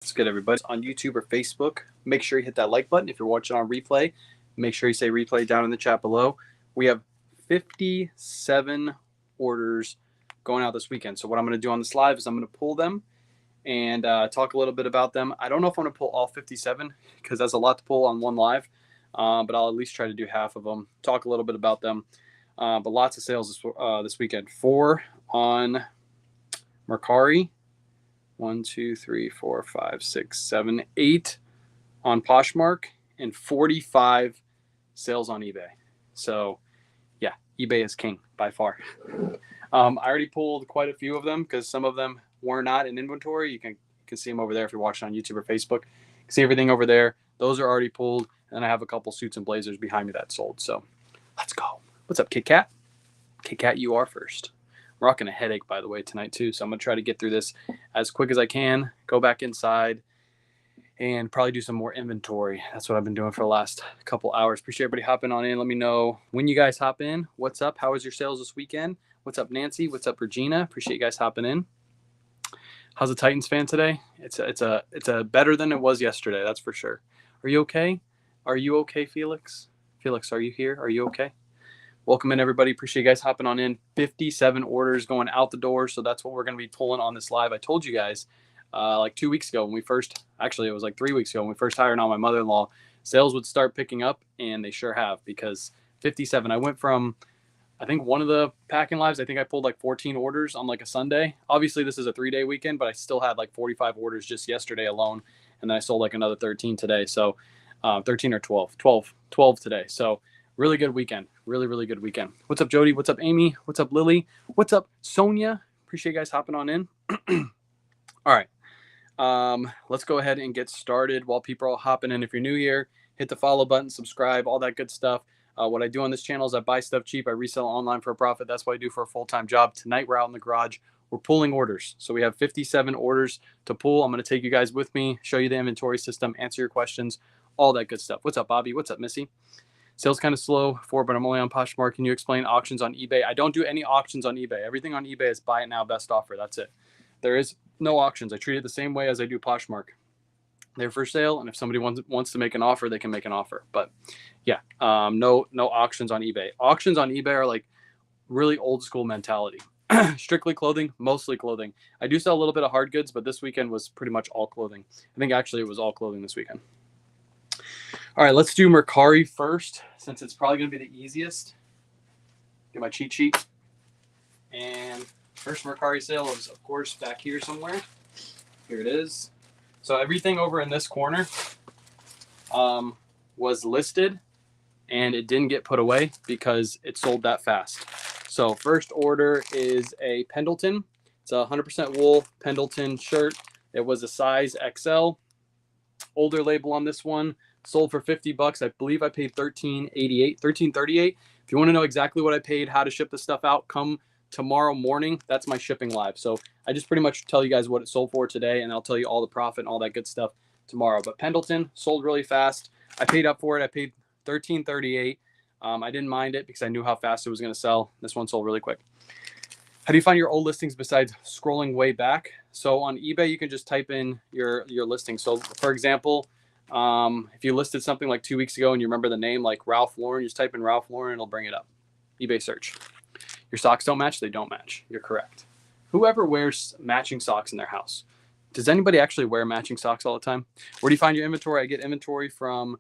What's good, everybody? On YouTube or Facebook, make sure you hit that like button. If you're watching on replay, make sure you say replay down in the chat below. We have 57 orders going out this weekend. So what I'm going to do on this live is I'm going to pull them and talk a little bit about them. I don't know if I'm going to pull all 57 because that's a lot to pull on one live, but I'll at least try to do half of them, talk a little bit about them. But lots of sales this weekend. 4 on Mercari. 1, 2, 3, 4, 5, 6, 7, 8 on Poshmark, and 45 sales on eBay. So, yeah, eBay is king by far. I already pulled quite a few of them because some of them were not in inventory. You can see them over there if you're watching on YouTube or Facebook. You can see everything over there. Those are already pulled, and I have a couple suits and blazers behind me that sold. So, let's go. What's up, Kit Kat? Kit Kat, you are first. I'm rocking a headache, by the way, tonight too. So I'm going to try to get through this as quick as I can, go back inside, and probably do some more inventory. That's what I've been doing for the last couple hours. Appreciate everybody hopping on in. Let me know when you guys hop in. What's up? How was your sales this weekend? What's up, Nancy? What's up, Regina? Appreciate you guys hopping in. How's the Titans fan today? It's a better than it was yesterday. That's for sure. Are you okay? Are you okay, Felix? Felix, are you here? Are you okay? Welcome in, everybody. Appreciate you guys hopping on in. 57 orders going out the door. So that's what we're going to be pulling on this live. I told you guys like 2 weeks ago when we first, actually it was like 3 weeks ago when we first hired on my mother-in-law, sales would start picking up, and they sure have, because 57. I went from, I think one of the packing lives, I think I pulled like 14 orders on like a Sunday. Obviously this is a 3-day weekend, but I still had like 45 orders just yesterday alone. And then I sold like another 13 today. So 13 or 12 today. So really good weekend. Really good weekend. What's up, Jody? What's up, Amy? What's up, Lily? What's up, Sonia? Appreciate you guys hopping on in. All right. Let's go ahead and get started while people are all hopping in. If you're new here, hit the follow button, subscribe, all that good stuff. What I do on this channel is I buy stuff cheap. I resell online for a profit. That's what I do for a full-time job. Tonight, we're out in the garage. We're pulling orders. So we have 57 orders to pull. I'm going to take you guys with me, show you the inventory system, answer your questions, all that good stuff. What's up, Bobby? What's up, Missy? Sales kind of slow but I'm only on Poshmark. Can you explain auctions on eBay? I don't do any auctions on eBay. Everything on eBay is buy it now, best offer. That's it. There is no auctions. I treat it the same way as I do Poshmark. They're for sale, and if somebody wants to make an offer, they can make an offer. But yeah, no auctions on eBay. Auctions on eBay are like really old school mentality. Strictly clothing, mostly clothing. I do sell a little bit of hard goods, but this weekend was pretty much all clothing. I think actually it was all clothing this weekend. All right, let's do Mercari first, since it's probably going to be the easiest. Get my cheat sheet. And first Mercari sale is, of course, back here somewhere. Here it is. So everything over in this corner was listed, and it didn't get put away because it sold that fast. So first order is a Pendleton. It's a 100% wool Pendleton shirt. It was a size XL. Older label on this one. Sold for $50. I believe I paid $13.38. If you want to know exactly what I paid, how to ship the stuff out, come tomorrow morning. That's my shipping live. So I just pretty much tell you guys what it sold for today, and I'll tell you all the profit and all that good stuff tomorrow. But Pendleton sold really fast. I paid up for it. I paid $13.38. I didn't mind it because I knew how fast it was going to sell. This one sold really quick. How do you find your old listings besides scrolling way back? So on eBay, you can just type in your listing. So for example, if you listed something like 2 weeks ago and you remember the name, like Ralph Lauren, you just type in Ralph Lauren, it'll bring it up. eBay search. Your socks don't match? They don't match. You're correct. Whoever wears matching socks in their house? Does anybody actually wear matching socks all the time? Where do you find your inventory? I get inventory from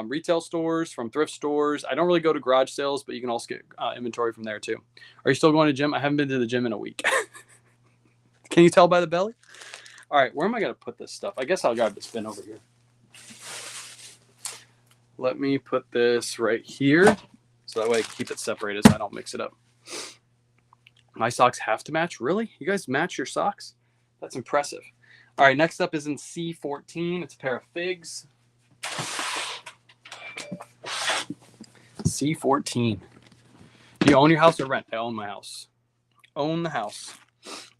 retail stores, from thrift stores. I don't really go to garage sales, but you can also get inventory from there too. Are you still going to the gym? I haven't been to the gym in a week. Can you tell by the belly? All right, where am I going to put this stuff? I guess I'll grab this bin over here. Let me put this right here so that way I can keep it separated so I don't mix it up. My socks have to match? Really? You guys match your socks? That's impressive. All right, next up is in C14. It's a pair of figs. C14. Do you own your house or rent? I own my house. Own the house.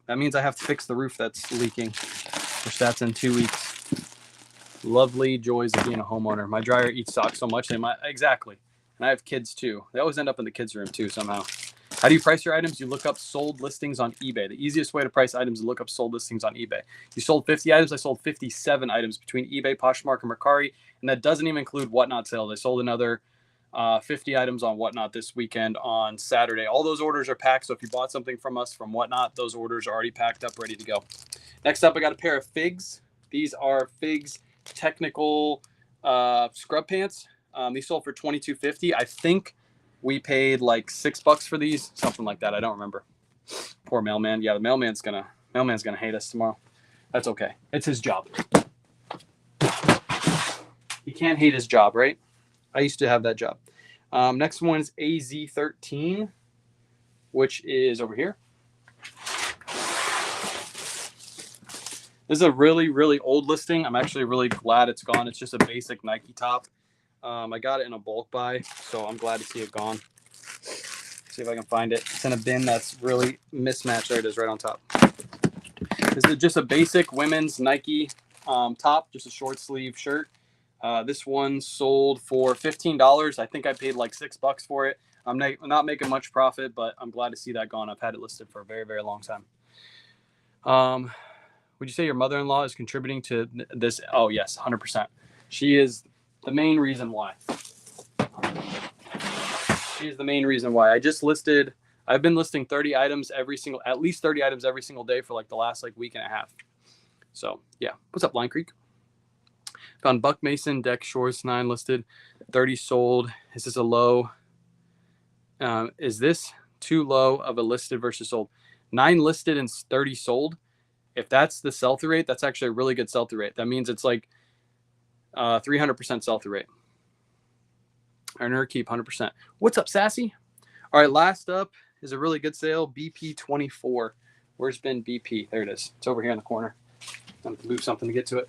That means I have to fix the roof that's leaking, which that's in 2 weeks. Lovely joys of being a homeowner. My dryer eats socks so much. Exactly. And I have kids too. They always end up in the kids' room too somehow. How do you price your items? You look up sold listings on eBay. The easiest way to price items is look up sold listings on eBay. You sold 50 items. I sold 57 items between eBay, Poshmark, and Mercari. And that doesn't even include Whatnot sales. I sold another 50 items on Whatnot this weekend on Saturday. All those orders are packed. So if you bought something from us from Whatnot, those orders are already packed up, ready to go. Next up, I got a pair of Figs. These are Figs technical scrub pants. These sold for $22.50. I think we paid like $6 for these, something like that. I don't remember. Poor mailman. Yeah, the mailman's gonna hate us tomorrow. That's okay. It's his job. He can't hate his job, right? I used to have that job. Next one is AZ13, which is over here. This is a really, really old listing. I'm actually really glad it's gone. It's just a basic Nike top. I got it in a bulk buy, so I'm glad to see it gone. See if I can find it. It's in a bin that's really mismatched. There it is, right on top. This is just a basic women's Nike top, just a short sleeve shirt. This one sold for $15. I think I paid like $6 for it. I'm not making much profit, but I'm glad to see that gone. I've had it listed for a very, very long time. Would you say your mother-in-law is contributing to this? Oh, yes, 100%. She is the main reason why. She is the main reason why. I've been listing at least 30 items every single day for like the last like week and a half. So yeah. What's up, Line Creek? Found Buck Mason Deck Shorts 9 listed, 30 sold. Is this a low? Is this too low of a listed versus sold? 9 listed and 30 sold. If that's the sell-through rate, that's actually a really good sell-through rate. That means it's like 300% sell-through rate. Earn her keep 100%. What's up, Sassy? All right, last up is a really good sale, BP24. Where's been BP? There it is. It's over here in the corner. I'm going to move something to get to it.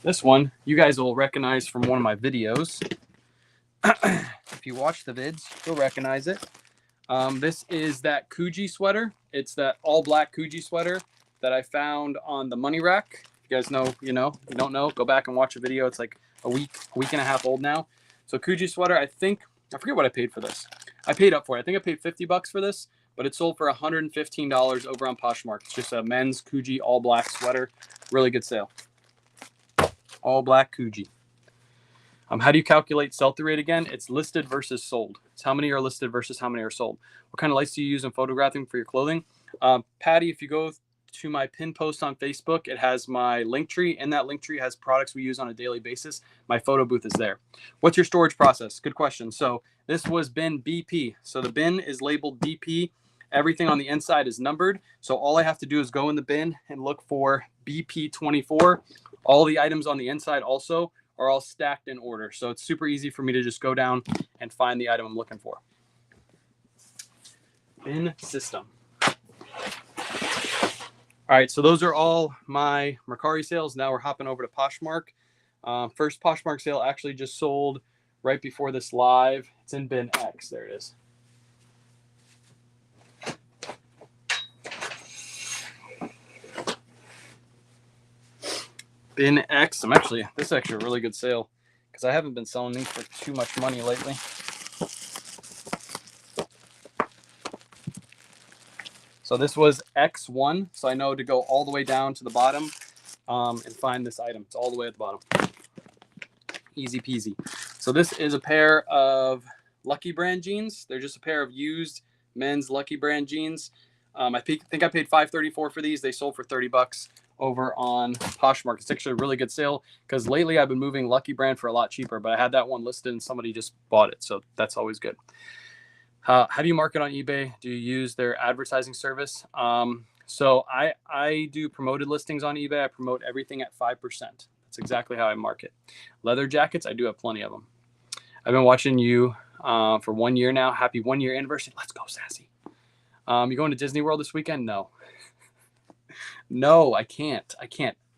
This one, you guys will recognize from one of my videos. If you watch the vids, you'll recognize it. This is that Coogee sweater. It's that all black Coogee sweater that I found on the money rack. You guys know, you know. If you don't know, go back and watch a video. It's like a week and a half old now. So Coogee sweater, I forget what I paid for this. I paid up for it. I think I paid $50 for this, but it sold for $115 over on Poshmark. It's just a men's Coogee all black sweater. Really good sale. All black Coogee. How do you calculate sell-through rate again? It's listed versus sold. It's how many are listed versus how many are sold. What kind of lights do you use in photographing for your clothing? Patty, if you go to my pin post on Facebook, it has my link tree. In that link tree has products we use on a daily basis. My photo booth is there. What's your storage process? Good question. So this was bin BP. So the bin is labeled BP. Everything on the inside is numbered. So all I have to do is go in the bin and look for BP24. All the items on the inside also are all stacked in order. So it's super easy for me to just go down and find the item I'm looking for. Bin system. All right, so those are all my Mercari sales. Now we're hopping over to Poshmark. First Poshmark sale actually just sold right before this live. It's in bin X. There it is. Bin X. This is actually a really good sale because I haven't been selling these for too much money lately. So this was X1. So I know to go all the way down to the bottom and find this item. It's all the way at the bottom. Easy peasy. So this is a pair of Lucky Brand jeans. They're just a pair of used men's Lucky Brand jeans. I think I paid $5.34 for these. They sold for $30 over on Poshmark. It's actually a really good sale because lately I've been moving Lucky Brand for a lot cheaper, but I had that one listed and somebody just bought it. So that's always good. How do you market on eBay? Do you use their advertising service? So I do promoted listings on eBay. I promote everything at 5%. That's exactly how I market. Leather jackets, I do have plenty of them. I've been watching you for 1 year now. Happy 1 year anniversary. Let's go, Sassy. You going to Disney World this weekend? No. No, I can't.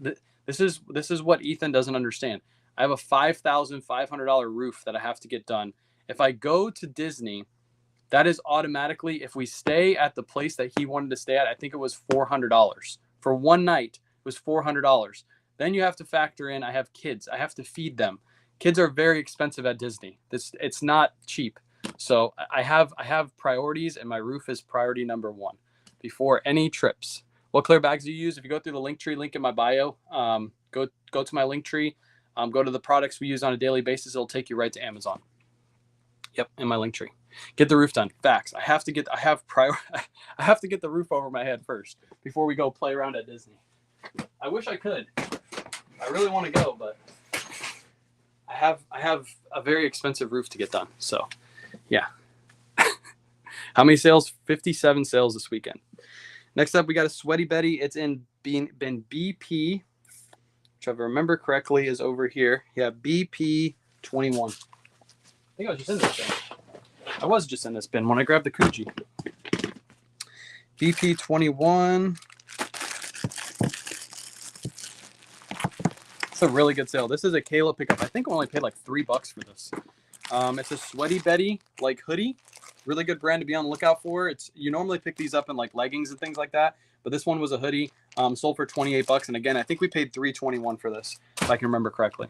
This is what Ethan doesn't understand. I have a $5,500 roof that I have to get done. If I go to Disney, that is automatically, if we stay at the place that he wanted to stay at, I think it was $400. For one night, it was $400. Then you have to factor in, I have kids. I have to feed them. Kids are very expensive at Disney. It's not cheap. So I have priorities, and my roof is priority number one before any trips. What clear bags do you use? If you go through the Linktree link in my bio, go to my Linktree, go to the products we use on a daily basis. It'll take you right to Amazon. Yep, in my Linktree. Get the roof done. Facts. I have to get the roof over my head first before we go play around at Disney. I wish I could. I really want to go, but I have a very expensive roof to get done. So, yeah. How many sales? 57 sales this weekend. Next up, we got a Sweaty Betty. It's been BP, which if I remember correctly is over here. Yeah, BP 21. I think I was just in this bin. I was just in this bin when I grabbed the Kuji. BP 21. It's a really good sale. This is a Kayla pickup. I think I only paid like $3 for this. It's a Sweaty Betty like hoodie. Really good brand to be on the lookout for. You normally pick these up in like leggings and things like that, but this one was a hoodie. Sold for $28, and again, I think we paid $3.21 for this, if I can remember correctly.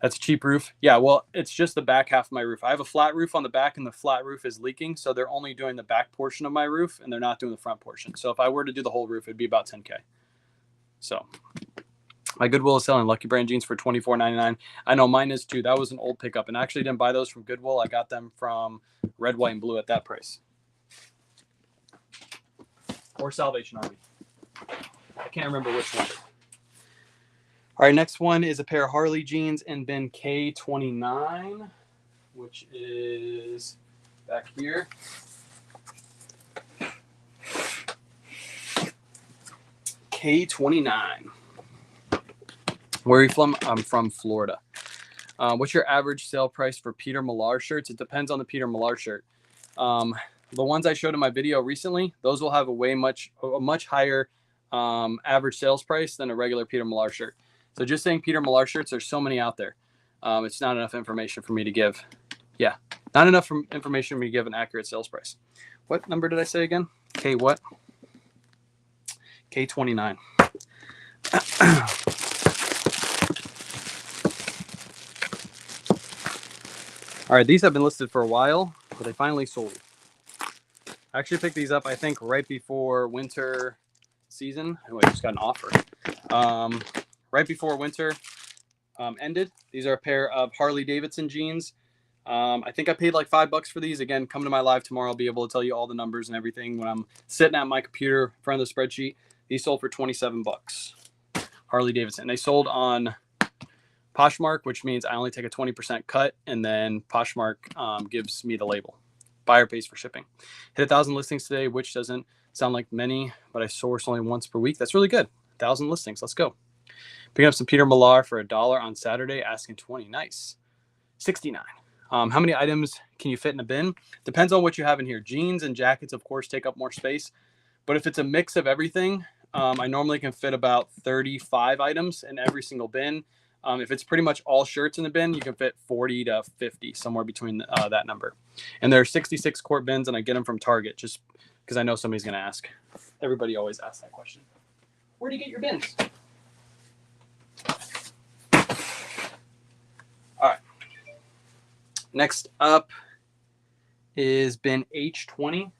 That's a cheap roof. Yeah, well, it's just the back half of my roof. I have a flat roof on the back, and the flat roof is leaking, so they're only doing the back portion of my roof, and they're not doing the front portion. So if I were to do the whole roof, it'd be about $10K. So my Goodwill is selling Lucky Brand jeans for $24.99. I know mine is too. That was an old pickup, and I actually didn't buy those from Goodwill. I got them from Red, White, and Blue at that price. Or Salvation Army. I can't remember which one. All right, next one is a pair of Harley jeans in bin K29, which is back here. K29. Where are you from? I'm from Florida. What's your average sale price for Peter Millar shirts? It depends on the Peter Millar shirt. The ones I showed in my video recently, those will have a much higher average sales price than a regular Peter Millar shirt. So just saying Peter Millar shirts, there's so many out there. It's not enough information for me to give. Yeah, not enough information for me to give an accurate sales price. What number did I say again? K what? K29. All right, these have been listed for a while, but they finally sold. I actually picked these up, I think, right before winter season. Oh, I just got an offer. Right before winter ended. These are a pair of Harley Davidson jeans. I think I paid like $5 for these. Again, come to my live tomorrow. I'll be able to tell you all the numbers and everything when I'm sitting at my computer in front of the spreadsheet. These sold for $27. Harley Davidson. They sold on Poshmark, which means I only take a 20% cut, and then Poshmark gives me the label. Buyer pays for shipping. Hit 1,000 listings today, which doesn't sound like many, but I source only once per week. That's really good. 1,000 listings. Let's go. Picking up some Peter Millar for $1 on Saturday, asking 20. Nice. 69. How many items can you fit in a bin? Depends on what you have in here. Jeans and jackets, of course, take up more space. But if it's a mix of everything, I normally can fit about 35 items in every single bin. If it's pretty much all shirts in the bin, you can fit 40 to 50, somewhere between that number. And there are 66 quart bins, and I get them from Target just because I know somebody's going to ask. Everybody always asks that question. Where do you get your bins? All right. Next up is bin H20.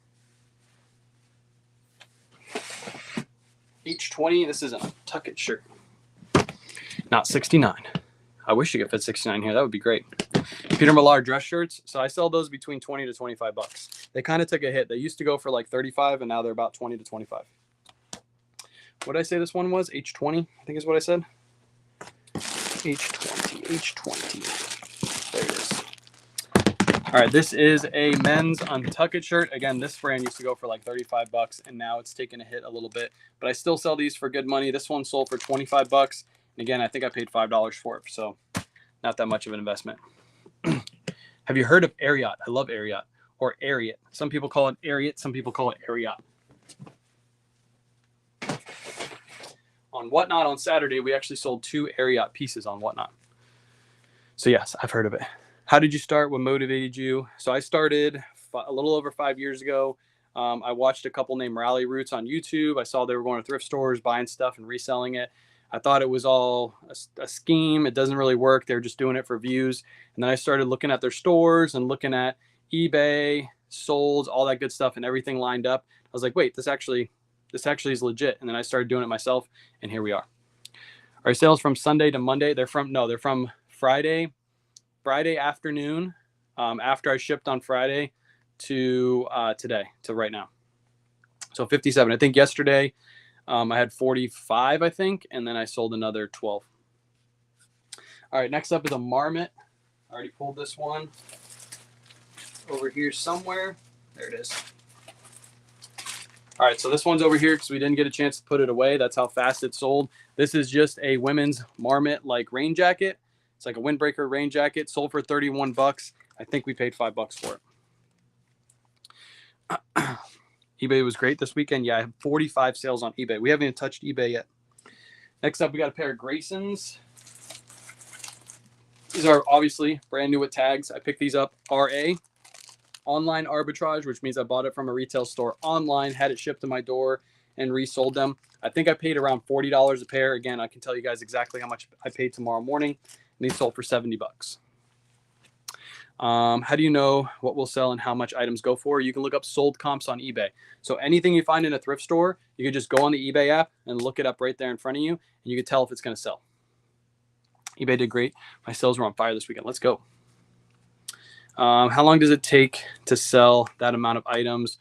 H20, this is a tuck-it shirt. Not 69. I wish you could fit 69 here. That would be great. Peter Millar dress shirts. So I sell those between 20 to 25 bucks. They kind of took a hit. They used to go for like 35, and now they're about 20 to 25. What did I say this one was? H20, I think is what I said. H20. There it is. All right, this is a men's Untucked shirt. Again, this brand used to go for like 35 bucks, and now it's taken a hit a little bit. But I still sell these for good money. This one sold for 25 bucks. And again, I think I paid $5 for it, so not that much of an investment. Have you heard of Ariat? I love Ariat, or Ariat. Some people call it Ariat. Some people call it Ariat. On Whatnot on Saturday, we actually sold 2 Ariat pieces on Whatnot. So yes, I've heard of it. How did you start? What motivated you? So I started a little over 5 years ago. I watched a couple named Rally Roots on YouTube. I saw they were going to thrift stores, buying stuff and reselling it. I thought it was all a scheme. It doesn't really work. They're just doing it for views. And then I started looking at their stores and looking at eBay, Solds, all that good stuff, and everything lined up. I was like, wait, this actually is legit. And then I started doing it myself, and here we are. Our sales from Sunday to Monday, they're from Friday afternoon, after I shipped on Friday to today, to right now. So 57. I think yesterday I had 45, I think, and then I sold another 12. All right, next up is a marmot. I already pulled this one over here somewhere. There it is. All right, so this one's over here because we didn't get a chance to put it away. That's how fast it sold. This is just a women's marmot like rain jacket. It's like a windbreaker rain jacket. Sold for 31 bucks. I think we paid $5 for it. eBay was great this weekend. Yeah, I have 45 sales on eBay. We haven't even touched eBay yet. Next up, we got a pair of Graysons. These are obviously brand new with tags. I picked these up RA. Online arbitrage, which means I bought it from a retail store online, had it shipped to my door, and resold them. I think I paid around $40 a pair. Again, I can tell you guys exactly how much I paid tomorrow morning. And these sold for 70 bucks. How do you know what will sell and how much items go for? You can look up sold comps on eBay. So anything you find in a thrift store, you can just go on the eBay app and look it up right there in front of you, and you can tell if it's going to sell. eBay did great. My sales were on fire this weekend. Let's go. How long does it take to sell that amount of items?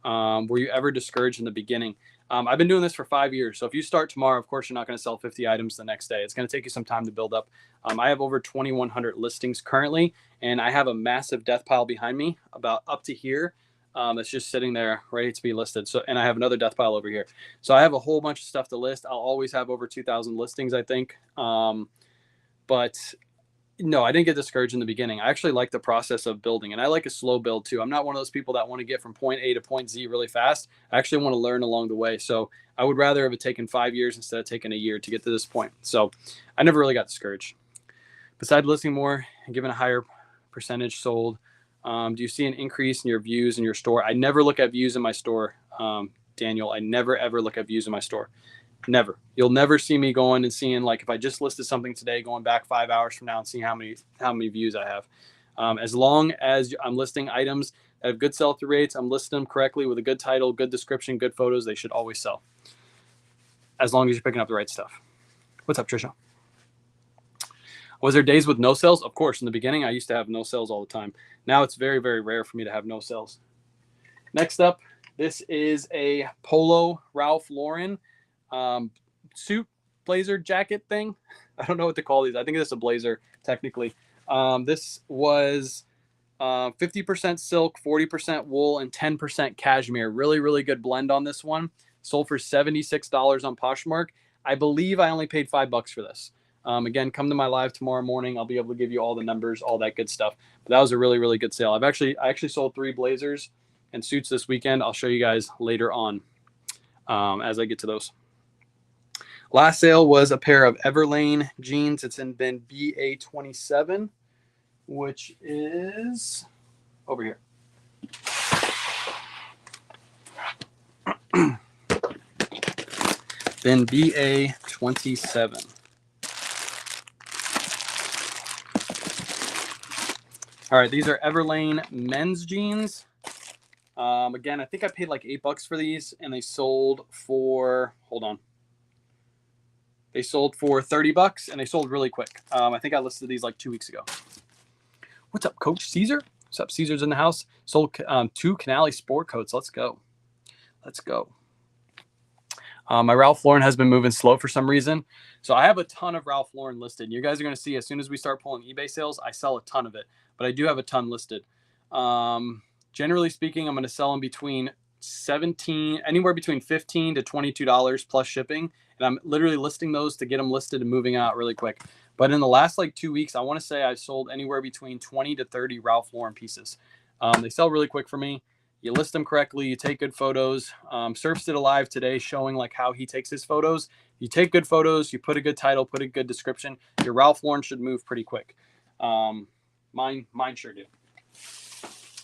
Were you ever discouraged in the beginning? I've been doing this for 5 years. So if you start tomorrow, of course, you're not going to sell 50 items the next day. It's going to take you some time to build up. I have over 2,100 listings currently, and I have a massive death pile behind me about up to here. It's just sitting there ready to be listed. So, and I have another death pile over here. So I have a whole bunch of stuff to list. I'll always have over 2,000 listings, I think. But no, I didn't get discouraged in the beginning. I actually like the process of building, and I like a slow build too. I'm not one of those people that want to get from point A to point Z really fast. I actually want to learn along the way. So I would rather have it taken 5 years instead of taking a year to get to this point. So I never really got discouraged. Besides listing more and giving a higher percentage sold, do you see an increase in your views in your store? I never look at views in my store, Daniel. I never, ever look at views in my store. Never. You'll never see me going and seeing, like, if I just listed something today, going back 5 hours from now and seeing how many views I have. As long as I'm listing items that have good sell-through rates, I'm listing them correctly with a good title, good description, good photos, they should always sell. As long as you're picking up the right stuff. What's up, Trisha? Was there days with no sales? Of course. In the beginning, I used to have no sales all the time. Now it's very, very rare for me to have no sales. Next up, this is a Polo Ralph Lauren suit, blazer, jacket thing. I don't know what to call these. I think it's a blazer, technically. This was 50% silk, 40% wool, and 10% cashmere. Really, really good blend on this one. Sold for $76 on Poshmark. I believe I only paid $5 for this. Again, come to my live tomorrow morning. I'll be able to give you all the numbers, all that good stuff. But that was a really, really good sale. I actually sold 3 blazers and suits this weekend. I'll show you guys later on as I get to those. Last sale was a pair of Everlane jeans. It's in bin BA27, which is over here. Bin BA27. All right, these are Everlane men's jeans. Again, I think I paid like $8 for these, and they sold for, hold on. They sold for $30, and they sold really quick. I think I listed these like 2 weeks ago. What's up, Coach Caesar? What's up, Caesar's in the house? Sold 2 Canali sport coats. Let's go. Let's go. My Ralph Lauren has been moving slow for some reason. So I have a ton of Ralph Lauren listed. You guys are going to see as soon as we start pulling eBay sales, I sell a ton of it. But I do have a ton listed. Generally speaking, I'm going to sell them between anywhere between $15 to $22 plus shipping. And I'm literally listing those to get them listed and moving out really quick. But in the last like 2 weeks, I want to say I've sold anywhere between 20 to 30 Ralph Lauren pieces. They sell really quick for me. You list them correctly. You take good photos. Surfs did a live today showing like how he takes his photos. You take good photos. You put a good title, put a good description. Your Ralph Lauren should move pretty quick. Mine sure do.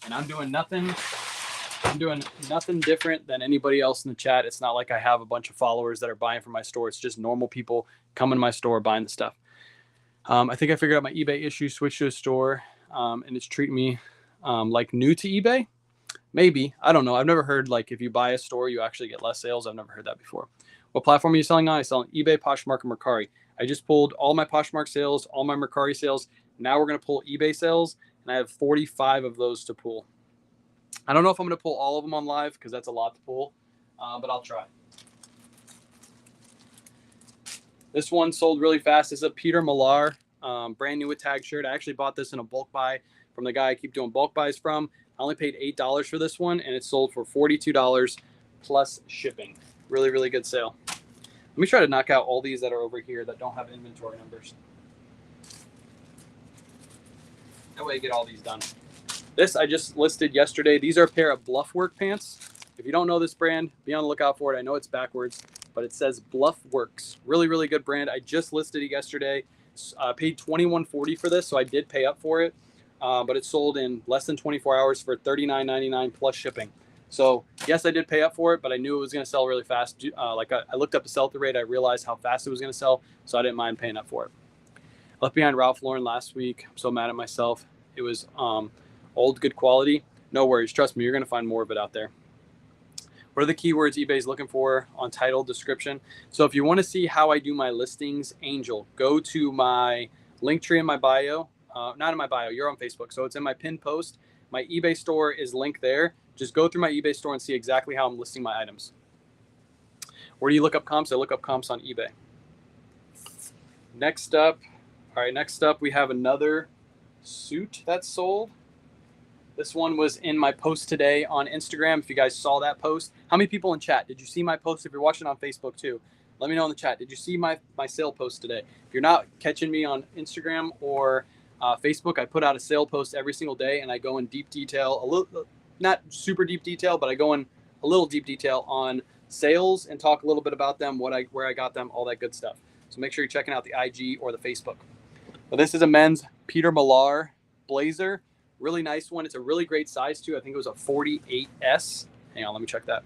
And I'm doing nothing I'm doing nothing different than anybody else in the chat. It's not like I have a bunch of followers that are buying from my store. It's just normal people coming to my store buying the stuff. I think I figured out my eBay issue, switched to a store, and it's treating me like new to eBay. Maybe. I don't know. I've never heard like if you buy a store, you actually get less sales. I've never heard that before. What platform are you selling on? I sell on eBay, Poshmark, and Mercari. I just pulled all my Poshmark sales, all my Mercari sales. Now we're going to pull eBay sales, and I have 45 of those to pull. I don't know if I'm going to pull all of them on live because that's a lot to pull, but I'll try. This one sold really fast. This is a Peter Millar, brand new with tag shirt. I actually bought this in a bulk buy from the guy I keep doing bulk buys from. I only paid $8 for this one, and it sold for $42 plus shipping. Really, really good sale. Let me try to knock out all these that are over here that don't have inventory numbers. That way I get all these done. This I just listed yesterday. These are a pair of Bluff Work pants. If you don't know this brand, be on the lookout for it. I know it's backwards, but it says Bluff Works. Really, really good brand. I just listed it yesterday. Paid $21.40 for this, so I did pay up for it. But it sold in less than 24 hours for $39.99 plus shipping. So yes, I did pay up for it, but I knew it was going to sell really fast. I looked up the sell-through rate. I realized how fast it was going to sell, so I didn't mind paying up for it. Left behind Ralph Lauren last week. I'm so mad at myself. It was old, good quality. No worries. Trust me, you're going to find more of it out there. What are the keywords eBay's looking for on title description? So if you want to see how I do my listings, Angel, go to my link tree in my bio. Not in my bio, you're on Facebook. So it's in my pinned post. My eBay store is linked there. Just go through my eBay store and see exactly how I'm listing my items. Where do you look up comps? I look up comps on eBay. Next up we have another suit that's sold. This one was in my post today on Instagram. If you guys saw that post, how many people in chat? Did you see my post? If you're watching on Facebook too, let me know in the chat. Did you see my sale post today? If you're not catching me on Instagram or Facebook, I put out a sale post every single day, and I go in deep detail, a little, not super deep detail, but I go in a little deep detail on sales and talk a little bit about them, where I got them, all that good stuff. So make sure you're checking out the IG or the Facebook. But this is a men's Peter Millar blazer. Really nice one. It's a really great size too. I think it was a 48S. Hang on, let me check that.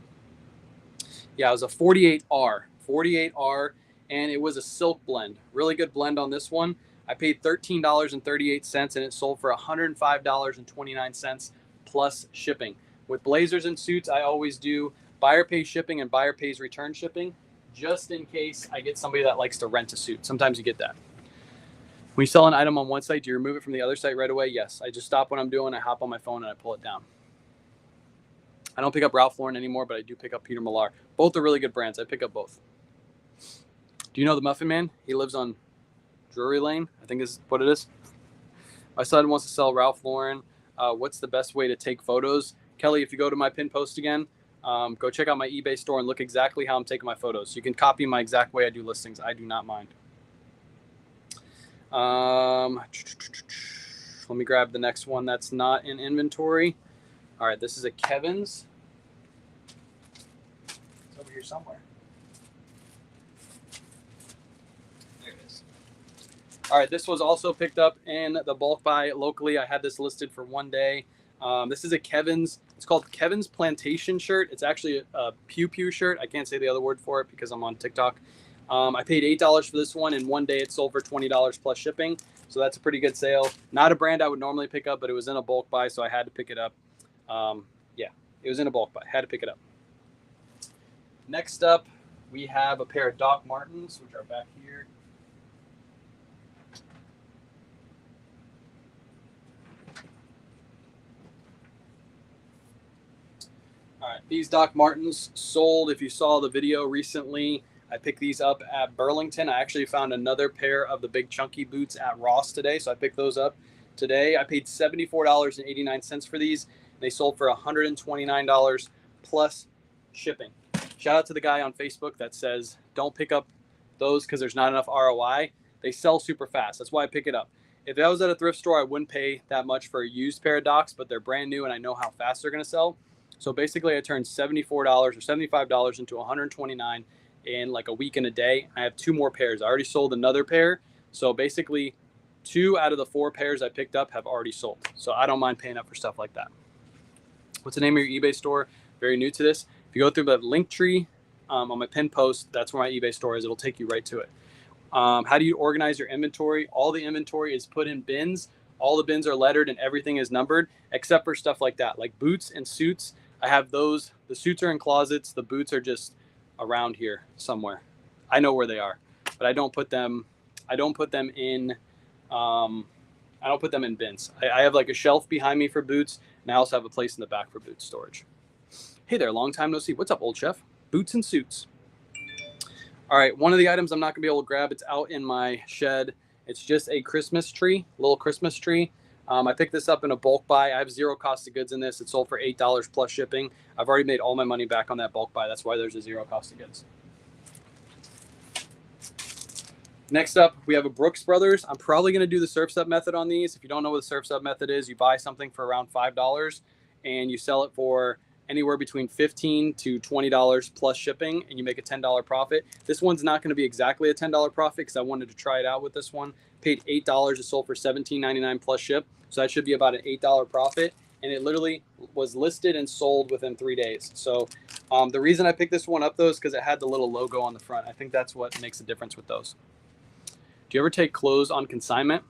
Yeah, it was a 48R, and it was a silk blend. Really good blend on this one. I paid $13.38, and it sold for $105.29 plus shipping. With blazers and suits, I always do buyer pays shipping and buyer pays return shipping, just in case I get somebody that likes to rent a suit. Sometimes you get that. When you sell an item on one site, do you remove it from the other site right away? Yes. I just stop what I'm doing. I hop on my phone and I pull it down. I don't pick up Ralph Lauren anymore, but I do pick up Peter Millar. Both are really good brands. I pick up both. Do you know the Muffin Man? He lives on Drury Lane, I think is what it is. My son wants to sell Ralph Lauren. What's the best way to take photos? Kelly, if you go to my pin post again, go check out my eBay store and look exactly how I'm taking my photos. You can copy my exact way I do listings. I do not mind. Let me grab the next one that's not in inventory. All right, this is a Kevin's. It's over here somewhere. There it is. All right, this was also picked up in the bulk buy locally. I had this listed for one day. This is a Kevin's. It's called Kevin's Plantation shirt. It's actually a Pew Pew shirt. I can't say the other word for it because I'm on TikTok. I paid $8 for this one, and one day it sold for $20 plus shipping. So that's a pretty good sale. Not a brand I would normally pick up, but it was in a bulk buy, so I had to pick it up. Yeah, it was in a bulk buy. Had to pick it up. Next up, we have a pair of Doc Martens, which are back here. All right, these Doc Martens sold. If you saw the video recently, I picked these up at Burlington. I actually found another pair of the big chunky boots at Ross today, so I picked those up today. I paid $74.89 for these. They sold for $129 plus shipping. Shout out to the guy on Facebook that says, don't pick up those because there's not enough ROI. They sell super fast. That's why I pick it up. If I was at a thrift store, I wouldn't pay that much for a used pair of Docs, but they're brand new and I know how fast they're going to sell. So basically I turned $74 or $75 into $129 in like a week and a day. I have two more pairs. I already sold another pair. So basically 2 out of the 4 pairs I picked up have already sold. So I don't mind paying up for stuff like that. What's the name of your eBay store? Very new to this. If you go through the link tree on my pinned post, that's where my eBay store is. It'll take you right to it. How do you organize your inventory? All the inventory is put in bins. All the bins are lettered and everything is numbered, except for stuff like that, like boots and suits. I have those. The suits are in closets. The boots are just around here somewhere. I know where they are, but I don't put them in. I don't put them in bins. I have like a shelf behind me for boots, and I also have a place in the back for boot storage. Hey there, long time no see. What's up, old chef? Boots and suits. All right, one of the items I'm not gonna be able to grab, it's out in my shed. It's just a Christmas tree, little Christmas tree. I picked this up in a bulk buy. I have 0 cost of goods in this. It sold for $8 plus shipping. I've already made all my money back on that bulk buy. That's why there's a 0 cost of goods. Next up, we have a Brooks Brothers. I'm probably going to do the surf sub method on these. If you don't know what the surf sub method is, you buy something for around $5 and you sell it for anywhere between $15 to $20 plus shipping, and you make a $10 profit. This one's not going to be exactly a $10 profit because I wanted to try it out with this one. Paid $8. It sold for $17.99 plus ship. So that should be about an $8 profit. And it literally was listed and sold within 3 days. So the reason I picked this one up, though, is because it had the little logo on the front. I think that's what makes a difference with those. Do you ever take clothes on consignment?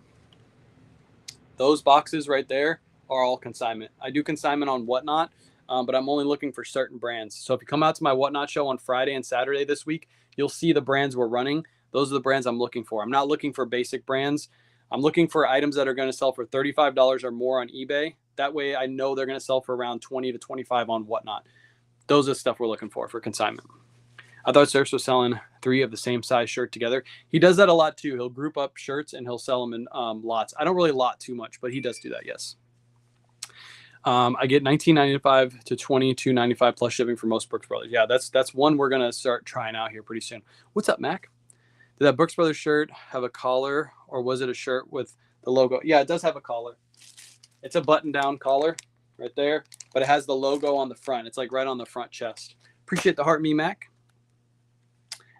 Those boxes right there are all consignment. I do consignment on Whatnot, but I'm only looking for certain brands. So if you come out to my Whatnot show on Friday and Saturday this week, you'll see the brands we're running. Those are the brands I'm looking for. I'm not looking for basic brands. I'm looking for items that are going to sell for $35 or more on eBay. That way I know they're going to sell for around 20 to 25 on Whatnot. Those are the stuff we're looking for consignment. I thought Surfs was selling 3 of the same size shirt together. He does that a lot too. He'll group up shirts and he'll sell them in lots. I don't really lot too much, but he does do that, yes. I get $19.95 to $22.95 plus shipping for most Brooks Brothers. Yeah, that's one we're gonna start trying out here pretty soon. What's up, Mac? Did that Brooks Brothers shirt have a collar, or was it a shirt with the logo? Yeah, it does have a collar. It's a button-down collar right there, but it has the logo on the front. It's like right on the front chest. Appreciate the heart, me, Mac.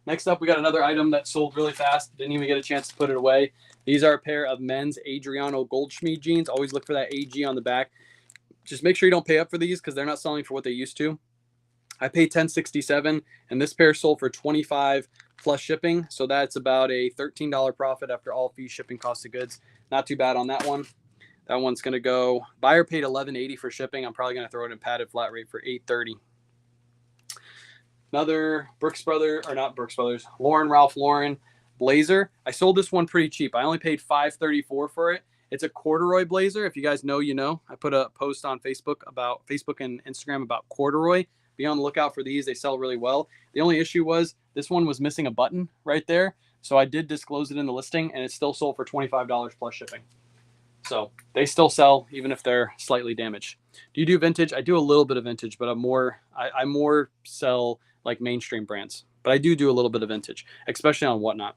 Next up, we got another item that sold really fast. Didn't even get a chance to put it away. These are a pair of men's Adriano Goldschmied jeans. Always look for that AG on the back. Just make sure you don't pay up for these because they're not selling for what they used to. I paid $10.67, and this pair sold for $25 plus shipping. So that's about a $13 profit after all fees, shipping, cost of goods. Not too bad on that one. That one's going to go. Buyer paid $11.80 for shipping. I'm probably going to throw it in padded flat rate for $8.30. Another Brooks Brothers, or not Brooks Brothers, Ralph Lauren blazer. I sold this one pretty cheap. I only paid $5.34 for it. It's a corduroy blazer. If you guys know, you know. I put a post on Facebook and Instagram about corduroy. Be on the lookout for these. They sell really well. The only issue was this one was missing a button right there. So I did disclose it in the listing, and it still sold for $25 plus shipping. So they still sell even if they're slightly damaged. Do you do vintage? I do a little bit of vintage, but I more sell like mainstream brands. But I do a little bit of vintage, especially on Whatnot.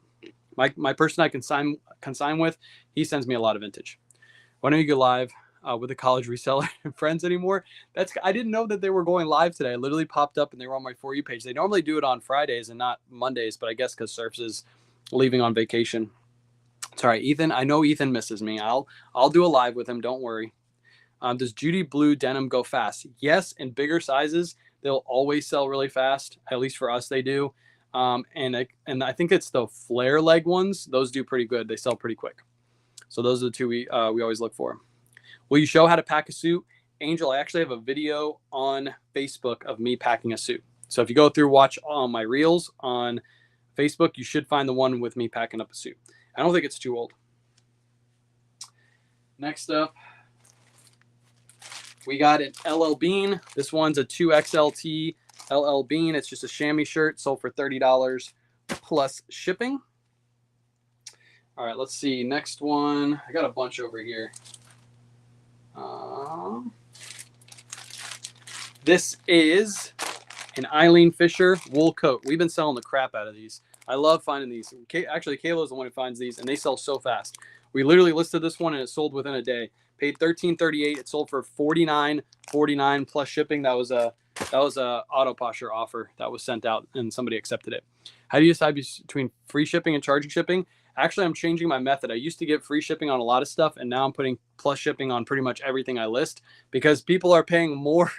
My person I consign with, he sends me a lot of vintage. Why don't you go live with the college reseller and friends anymore? I didn't know that they were going live today. It literally popped up and they were on my For You page. They normally do it on Fridays and not Mondays, but I guess because Surfs is leaving on vacation. It's all right, Ethan. I know Ethan misses me. I'll do a live with him. Don't worry. Does Judy Blue denim go fast? Yes, in bigger sizes, they'll always sell really fast. At least for us, they do. And I think it's the flare leg ones. Those do pretty good. They sell pretty quick. So those are the two we always look for. Will you show how to pack a suit? Angel, I actually have a video on Facebook of me packing a suit. So if you go through, watch all my reels on Facebook, you should find the one with me packing up a suit. I don't think it's too old. Next up, we got an LL Bean. This one's a 2XLT LL Bean. It's just a chamois shirt, sold for $30 plus shipping. All right, let's see. Next one. I got a bunch over here. This is an Eileen Fisher wool coat. We've been selling the crap out of these. I love finding these. Actually, Kayla's the one who finds these, and they sell so fast. We literally listed this one, and it sold within a day. Paid $13.38. It sold for $49.49 plus shipping. That was a auto posture offer that was sent out, and somebody accepted it. How do you decide between free shipping and charging shipping? Actually, I'm changing my method. I used to get free shipping on a lot of stuff, and now I'm putting plus shipping on pretty much everything I list because people are paying more.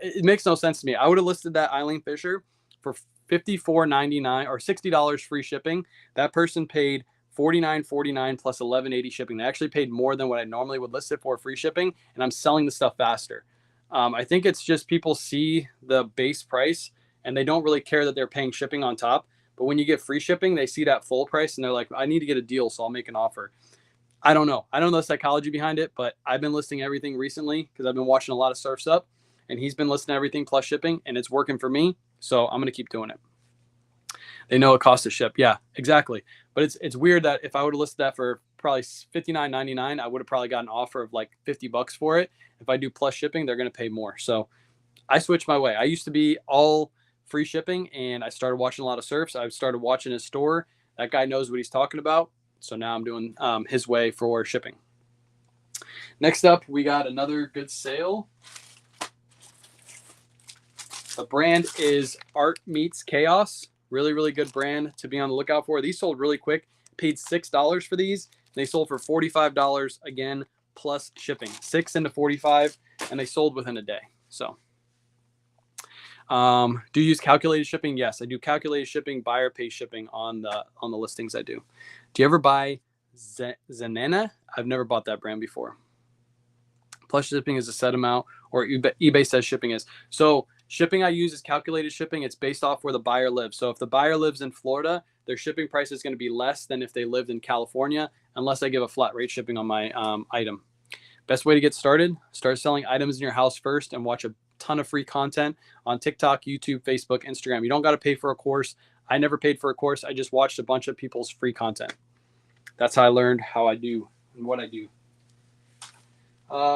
It makes no sense to me. I would have listed that Eileen Fisher for $54.99 or $60 free shipping. That person paid $49.49 plus $11.80 shipping. They actually paid more than what I normally would list it for free shipping, and I'm selling the stuff faster. I think it's just people see the base price and they don't really care that they're paying shipping on top. But when you get free shipping, they see that full price and they're like, I need to get a deal, so I'll make an offer. I don't know. I don't know the psychology behind it, but I've been listing everything recently because I've been watching a lot of Surfs Up, and he's been listing everything plus shipping, and it's working for me. So I'm going to keep doing it. They know it costs to ship. Yeah, exactly. But it's weird that if I would have listed that for probably $59.99, I would have probably got an offer of like $50 for it. If I do plus shipping, they're going to pay more. So I switched my way. I used to be all free shipping, and I started watching a lot of Surfs. I started watching his store. That guy knows what he's talking about. So now I'm doing his way for shipping. Next up, we got another good sale. The brand is Art Meets Chaos. Really, really good brand to be on the lookout for. These sold really quick. Paid $6 for these. They sold for $45 again, plus shipping. 6 into 45, and they sold within a day. So, do you use calculated shipping? Yes, I do calculated shipping, buyer pay shipping on the listings I do. Do you ever buy Zenena? I've never bought that brand before. Plus shipping is a set amount, or eBay says shipping is. So shipping I use is calculated shipping. It's based off where the buyer lives. So if the buyer lives in Florida, their shipping price is going to be less than if they lived in California, unless I give a flat rate shipping on my item. Best way to get started, start selling items in your house first and watch a ton of free content on TikTok, YouTube, Facebook, Instagram. You don't got to pay for a course. I never paid for a course. I just watched a bunch of people's free content. That's how I learned how I do and what I do.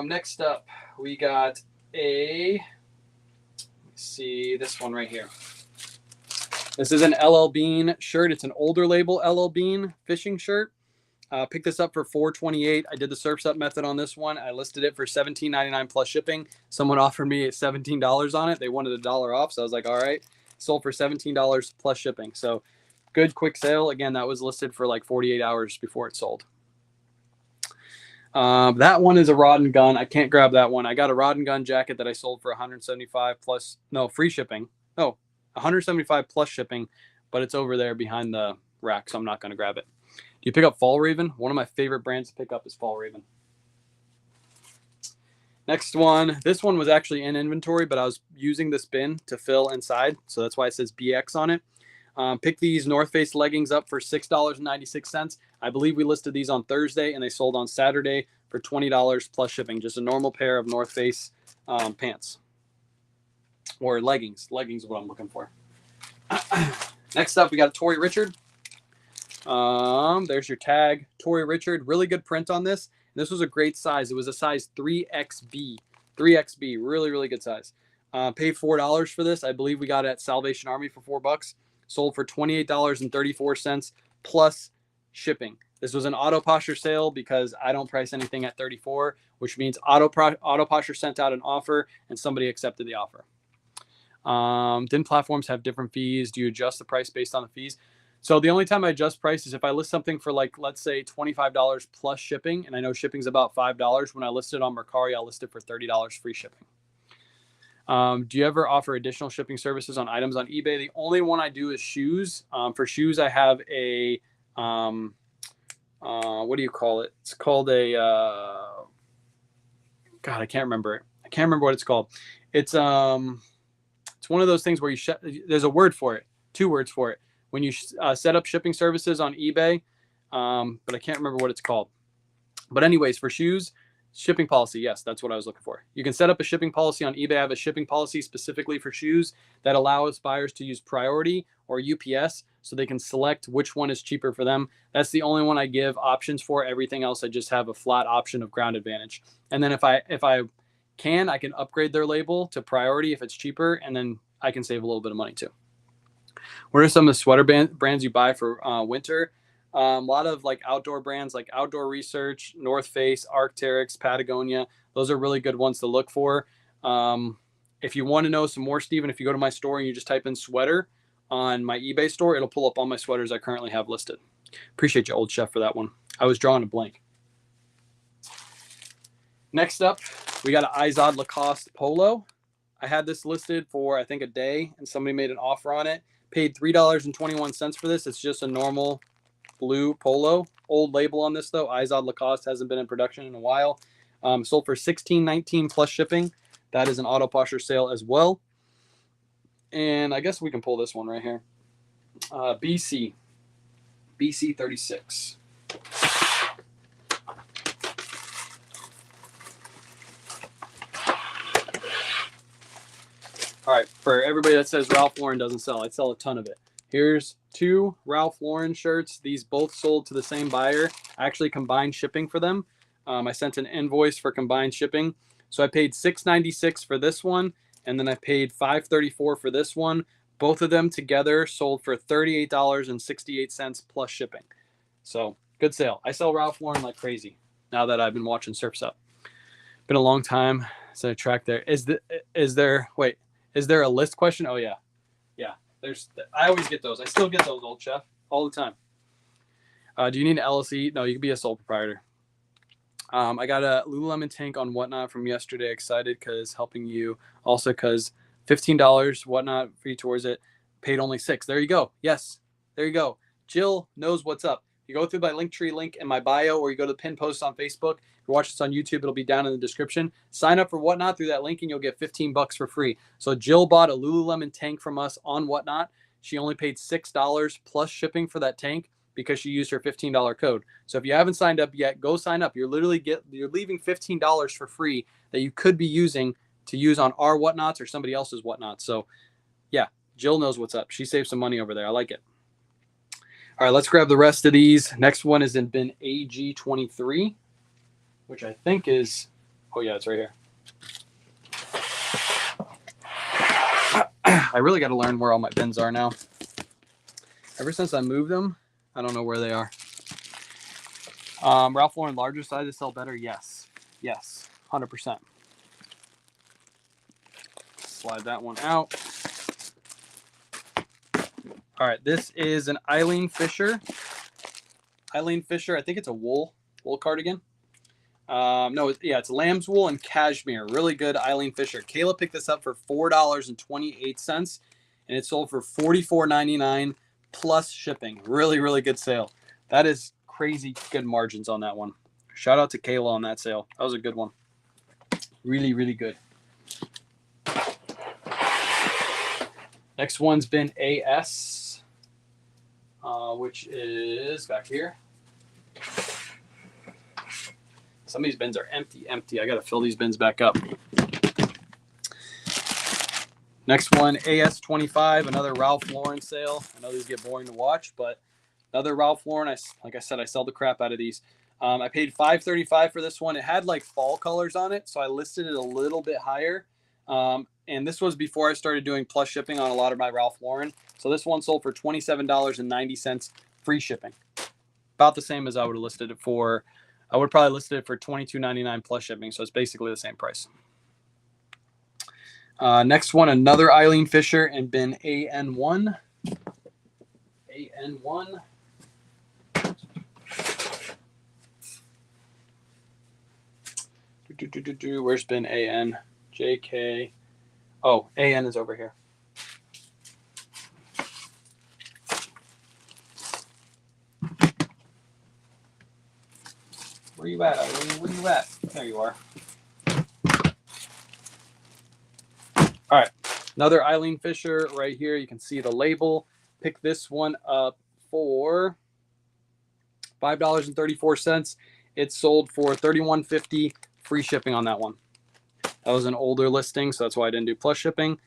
Next up, we got let's see, this one right here. This is an LL Bean shirt. It's an older label LL Bean fishing shirt. Picked this up for $4.28. I did the Surfs Up method on this one. I listed it for $17.99 plus shipping. Someone offered me $17 on it. They wanted $1 off, so I was like, all right. Sold for $17 plus shipping. So good quick sale. Again, that was listed for like 48 hours before it sold. That one is a rod and gun. I can't grab that one. I got a rod and gun jacket that I sold for $175 plus, no, free shipping. No, $175 plus shipping, but it's over there behind the rack, so I'm not going to grab it. Do you pick up Fall Raven? One of my favorite brands to pick up is Fall Raven. Next one. This one was actually in inventory, but I was using this bin to fill inside, so that's why it says BX on it. Pick these North Face leggings up for $6.96. I believe we listed these on Thursday, and they sold on Saturday for $20 plus shipping. Just a normal pair of North Face pants. Or leggings. Leggings is what I'm looking for. Next up, we got a Tory Richard. There's your tag, Tory Richard. Really good print on this. This was a great size. It was a size 3XB. 3XB. Really, really good size. Paid $4 for this. I believe we got it at Salvation Army for $4. Sold for $28.34 plus shipping. This was an auto posture sale because I don't price anything at $34, which means auto posture sent out an offer and somebody accepted the offer. Didn't platforms have different fees? Do you adjust the price based on the fees? So the only time I adjust price is if I list something for like, let's say $25 plus shipping, and I know shipping's about $5. When I list it on Mercari, I'll list it for $30 free shipping. Do you ever offer additional shipping services on items on eBay? The only one I do is shoes. For shoes, I have a, what do you call it? It's called a, God, I can't remember it. I can't remember what it's called. It's one of those things where there's a word for it, 2 words for it. When you set up shipping services on eBay, but I can't remember what it's called. But anyways, for shoes, shipping policy, yes, that's what I was looking for. You can set up a shipping policy on eBay. I have a shipping policy specifically for shoes that allows buyers to use Priority or UPS so they can select which one is cheaper for them. That's the only one I give options for. Everything else, I just have a flat option of Ground Advantage. And then if I can upgrade their label to Priority if it's cheaper, and then I can save a little bit of money too. What are some of the sweater brands you buy for winter? A lot of like outdoor brands like Outdoor Research, North Face, Arc'teryx, Patagonia. Those are really good ones to look for. If you want to know some more, Steven, if you go to my store and you just type in sweater on my eBay store, it'll pull up all my sweaters I currently have listed. Appreciate you, old chef, for that one. I was drawing a blank. Next up, we got an Izod Lacoste polo. I had this listed for, I think, a day, and somebody made an offer on it. Paid $3.21 for this. It's just a normal blue polo. Old label on this, though. Izod Lacoste hasn't been in production in a while. Sold for $16.19 plus shipping. That is an auto posture sale as well. And I guess we can pull this one right here. BC 36. All right, for everybody that says Ralph Lauren doesn't sell, I sell a ton of it. Here's 2 Ralph Lauren shirts. These both sold to the same buyer. I actually combined shipping for them. I sent an invoice for combined shipping. So I paid $6.96 for this one, and then I paid $5.34 for this one. Both of them together sold for $38.68 plus shipping. So good sale. I sell Ralph Lauren like crazy now that I've been watching Surf's Up. Been a long time since I tracked there. Is there a list question? Oh yeah. I always get those. I still get those, old chef, all the time. Do you need an LLC? No, you can be a sole proprietor. I got a Lululemon tank on Whatnot from yesterday. Excited because helping you. Also because $15 Whatnot free towards it. Paid only $6. There you go. Yes, there you go. Jill knows what's up. You go through my Linktree link in my bio, or you go to the pin post on Facebook. If you watch this on YouTube, it'll be down in the description. Sign up for Whatnot through that link, and you'll get $15 for free. So Jill bought a Lululemon tank from us on Whatnot. She only paid $6 plus shipping for that tank because she used her $15 code. So if you haven't signed up yet, go sign up. You're leaving $15 for free that you could be using to use on our Whatnots or somebody else's Whatnots. So yeah, Jill knows what's up. She saved some money over there. I like it. All right, let's grab the rest of these. Next one is in bin AG23, which I think is, oh yeah, it's right here. I really got to learn where all my bins are now. Ever since I moved them, I don't know where they are. Ralph Lauren larger sizes sell better? Yes, 100%. Slide that one out. All right, this is an Eileen Fisher. I think it's a wool cardigan. It's lamb's wool and cashmere. Really good Eileen Fisher. Kayla picked this up for $4.28, and it sold for $44.99 plus shipping. Really, really good sale. That is crazy good margins on that one. Shout out to Kayla on that sale. That was a good one. Really, really good. Next one's been AS, which is back here. Some of these bins are empty. I got to fill these bins back up. Next one, AS25, another Ralph Lauren sale. I know these get boring to watch, but another Ralph Lauren. Like I said, I sell the crap out of these. I paid $5.35 for this one. It had like fall colors on it, so I listed it a little bit higher. And this was before I started doing plus shipping on a lot of my Ralph Lauren. So this one sold for $27.90 free shipping. About the same as I would have listed it for. I would probably listed it for $22.99 plus shipping. So it's basically the same price. Next one, another Eileen Fisher and bin AN1. AN1. Where's bin AN? JK. Oh, AN is over here. Where you at, Eileen? Where you at? There you are. All right, another Eileen Fisher right here. You can see the label. Pick this one up for $5.34. It sold for $31.50. Free shipping on that one. That was an older listing, so that's why I didn't do plus shipping.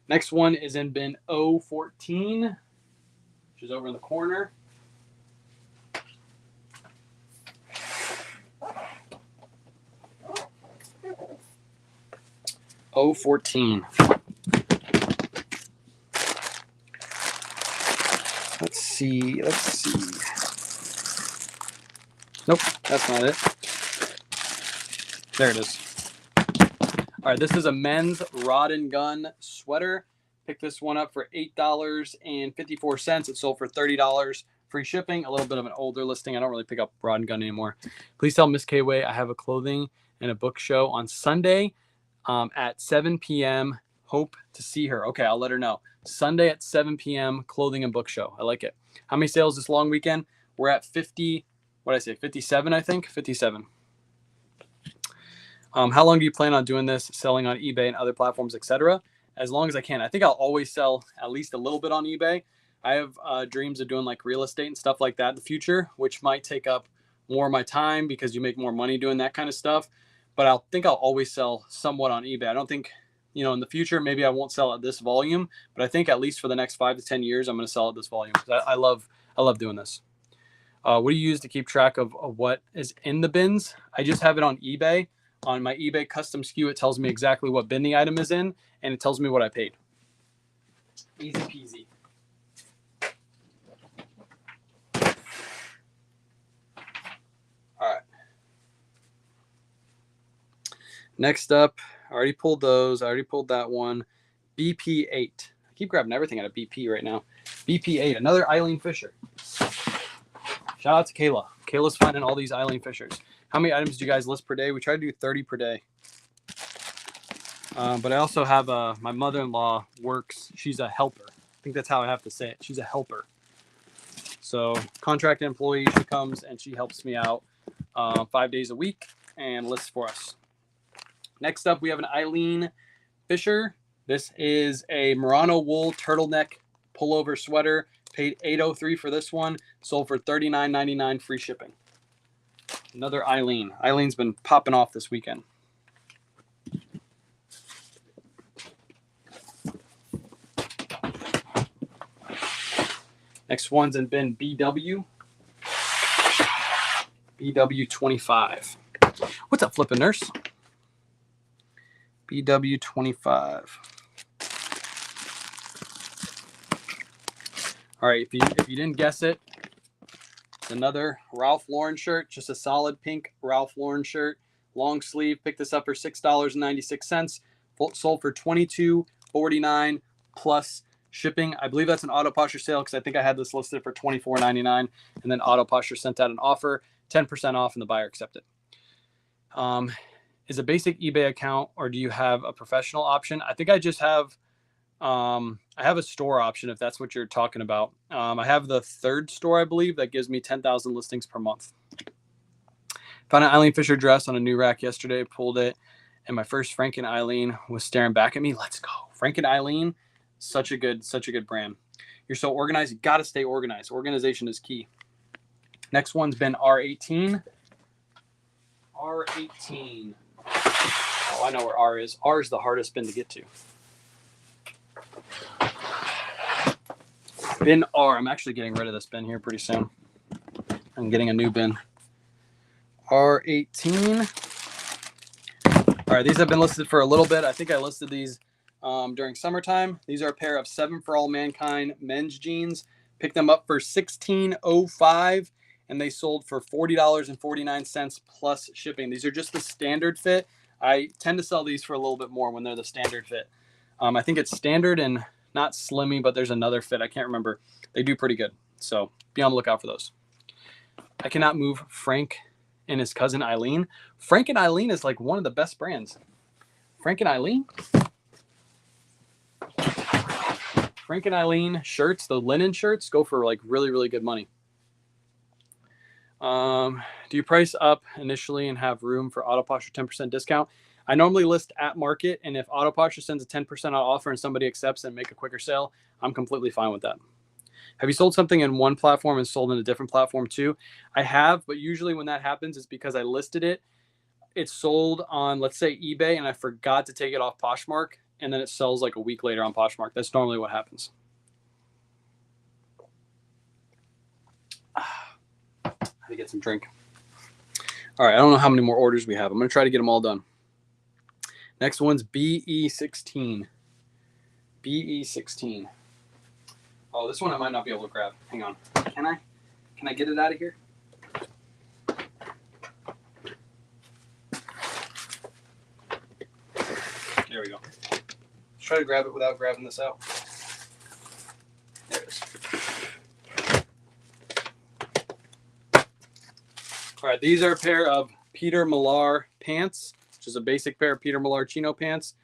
Next one is in bin 014, which is over in the corner. O14. Let's see. Nope, that's not it. There it is. All right, this is a men's rod and gun sweater. Picked this one up for $8.54. It sold for $30. Free shipping. A little bit of an older listing. I don't really pick up Rod and Gun anymore. Please tell Miss K-Way I have a clothing and a book show on Sunday at 7 p.m. Hope to see her. Okay, I'll let her know. Sunday at 7 p.m. clothing and book show. I like it. How many sales this long weekend? We're at 50. What did I say? 57, I think. 57. How long do you plan on doing this? Selling on eBay and other platforms, etc.? As long as I can. I think I'll always sell at least a little bit on eBay. I have dreams of doing like real estate and stuff like that in the future, which might take up more of my time because you make more money doing that kind of stuff. But I think I'll always sell somewhat on eBay. I don't think, in the future, maybe I won't sell at this volume, but I think at least for the next 5 to 10 years, I'm going to sell at this volume. I love doing this. What do you use to keep track of what is in the bins? I just have it on eBay. On my eBay custom SKU, it tells me exactly what bin the item is in, and it tells me what I paid. Easy peasy. All right. Next up, I already pulled those. I already pulled that one. BP8. I keep grabbing everything out of BP right now. BP8, another Eileen Fisher. Shout out to Kayla. Kayla's finding all these Eileen Fishers. How many items do you guys list per day? We try to do 30 per day. But I also have my mother-in-law works. She's a helper. I think that's how I have to say it. She's a helper. So contracted employee, she comes and she helps me out 5 days a week and lists for us. Next up, we have an Eileen Fisher. This is a merino wool turtleneck pullover sweater. Paid $8.03 for this one. Sold for $39.99 free shipping. Another Eileen. Eileen's been popping off this weekend. Next one's in bin BW. BW25. What's up, flippin' nurse? BW25. All right, if you didn't guess it, it's another Ralph Lauren shirt, just a solid pink Ralph Lauren shirt, long sleeve. Picked this up for $6.96. Sold for $22.49 plus shipping. I believe that's an auto posture sale because I think I had this listed for $24.99, and then auto posture sent out an offer, 10% off, and the buyer accepted. Is a basic eBay account, or do you have a professional option? I think I just have. I have a store option if that's what you're talking about. I have the third store, I believe, that gives me 10,000 listings per month. Found an Eileen Fisher dress on a new rack yesterday, pulled it, and my first Frank and Eileen was staring back at me. Let's go. Frank and Eileen, such a good brand. You're so organized. You got to stay organized. Organization is key. Next one's been R18. R18. Oh, I know where R is. R is the hardest bin to get to. Bin R. I'm actually getting rid of this bin here pretty soon. I'm getting a new bin. R18. All right, these have been listed for a little bit. I think I listed these during summertime. These are a pair of 7 for All Mankind men's jeans. Picked them up for $16.05, and they sold for $40.49 plus shipping. These are just the standard fit. I tend to sell these for a little bit more when they're the standard fit. I think it's standard and not slimmy, but there's another fit. I can't remember. They do pretty good. So be on the lookout for those. I cannot move Frank and his cousin Eileen. Frank and Eileen is like one of the best brands. Frank and Eileen. Frank and Eileen shirts, the linen shirts, go for like really, really good money. Do you price up initially and have room for auto posture 10% discount? I normally list at market, and if auto posture sends a 10% offer and somebody accepts and make a quicker sale, I'm completely fine with that. Have you sold something in one platform and sold in a different platform too? I have, but usually when that happens, it's because I listed it. It's sold on, let's say, eBay, and I forgot to take it off Poshmark, and then it sells like a week later on Poshmark. That's normally what happens. I had to get some drink. All right, I don't know how many more orders we have. I'm going to try to get them all done. Next one's BE16. BE16. Oh, this one I might not be able to grab. Hang on. Can I? Can I get it out of here? There we go. Let's try to grab it without grabbing this out. All right, these are a pair of Peter Millar pants, which is a basic pair of Peter Millar chino pants.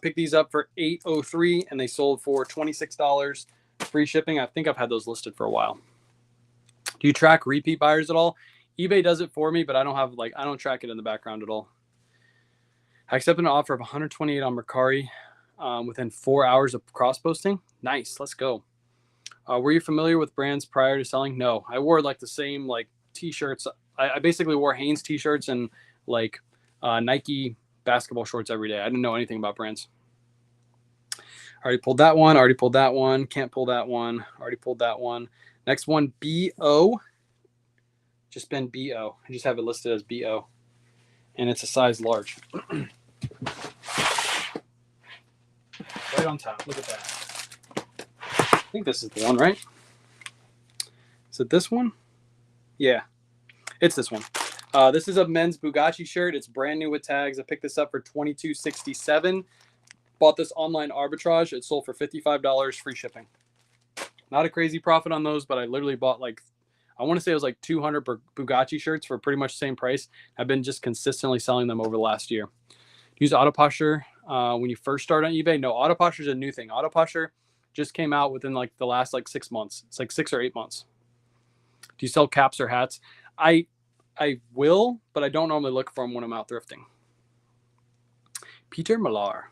Picked these up for $8.03 and they sold for $26. Free shipping. I think I've had those listed for a while. Do you track repeat buyers at all? eBay does it for me, but I don't track it in the background at all. I accepted an offer of $128 on Mercari within 4 hours of cross posting. Nice, let's go. Were you familiar with brands prior to selling? No, I wore like the same like t-shirts. I basically wore Hanes t-shirts and like Nike basketball shorts every day. I didn't know anything about brands. Already pulled that one. Already pulled that one. Can't pull that one. Already pulled that one. Next one, BO. Just been BO. I just have it listed as BO. And it's a size large. Right on top. Look at that. I think this is the one, right? Is it this one? Yeah, it's this one. This is a men's Bugatti shirt. It's brand new with tags. I picked this up for $22.67. Bought this online arbitrage. It sold for $55, free shipping. Not a crazy profit on those, but I literally bought like, I want to say it was like 200 Bugatti shirts for pretty much the same price. I've been just consistently selling them over the last year. Use auto posture when you first start on eBay. No, auto posture is a new thing. Auto posture just came out within like the last like 6 months. It's like 6 or 8 months. Do you sell caps or hats? I will, but I don't normally look for them when I'm out thrifting. Peter Millar.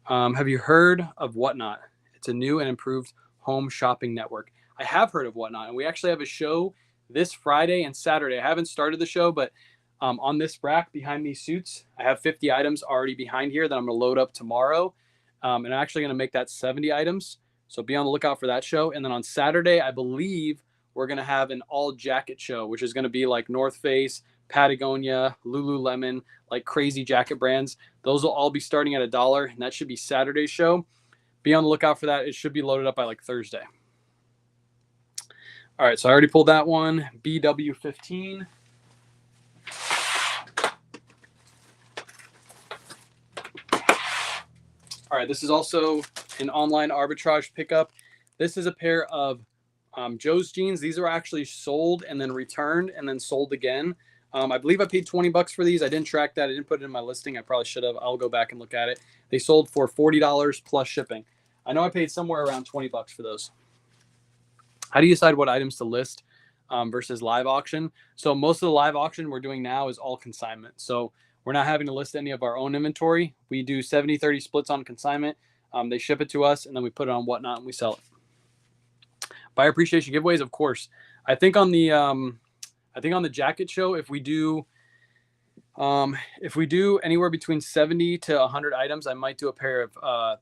Have you heard of Whatnot? It's a new and improved home shopping network. I have heard of Whatnot, and we actually have a show this Friday and Saturday. I haven't started the show, but on this rack behind these suits, I have 50 items already behind here that I'm going to load up tomorrow. And I'm actually going to make that 70 items. So be on the lookout for that show. And then on Saturday, I believe we're going to have an all jacket show, which is going to be like North Face, Patagonia, Lululemon, like crazy jacket brands. Those will all be starting at $1, and that should be Saturday's show. Be on the lookout for that. It should be loaded up by like Thursday. All right, so I already pulled that one. BW15. All right, this is also an online arbitrage pickup. This is a pair of Joe's jeans. These are actually sold and then returned and then sold again. I believe I paid $20 for these. I didn't track that. I didn't put it in my listing. I probably should have. I'll go back and look at it. They sold for $40 plus shipping. I know I paid somewhere around $20 for those. How do you decide what items to list versus live auction? So most of the live auction we're doing now is all consignment. So we're not having to list any of our own inventory. We do 70-30 splits on consignment. They ship it to us, and then we put it on Whatnot and we sell it. Buyer appreciation giveaways, of course. I think on the jacket show, if we do anywhere between 70 to 100 items, I might do a pair of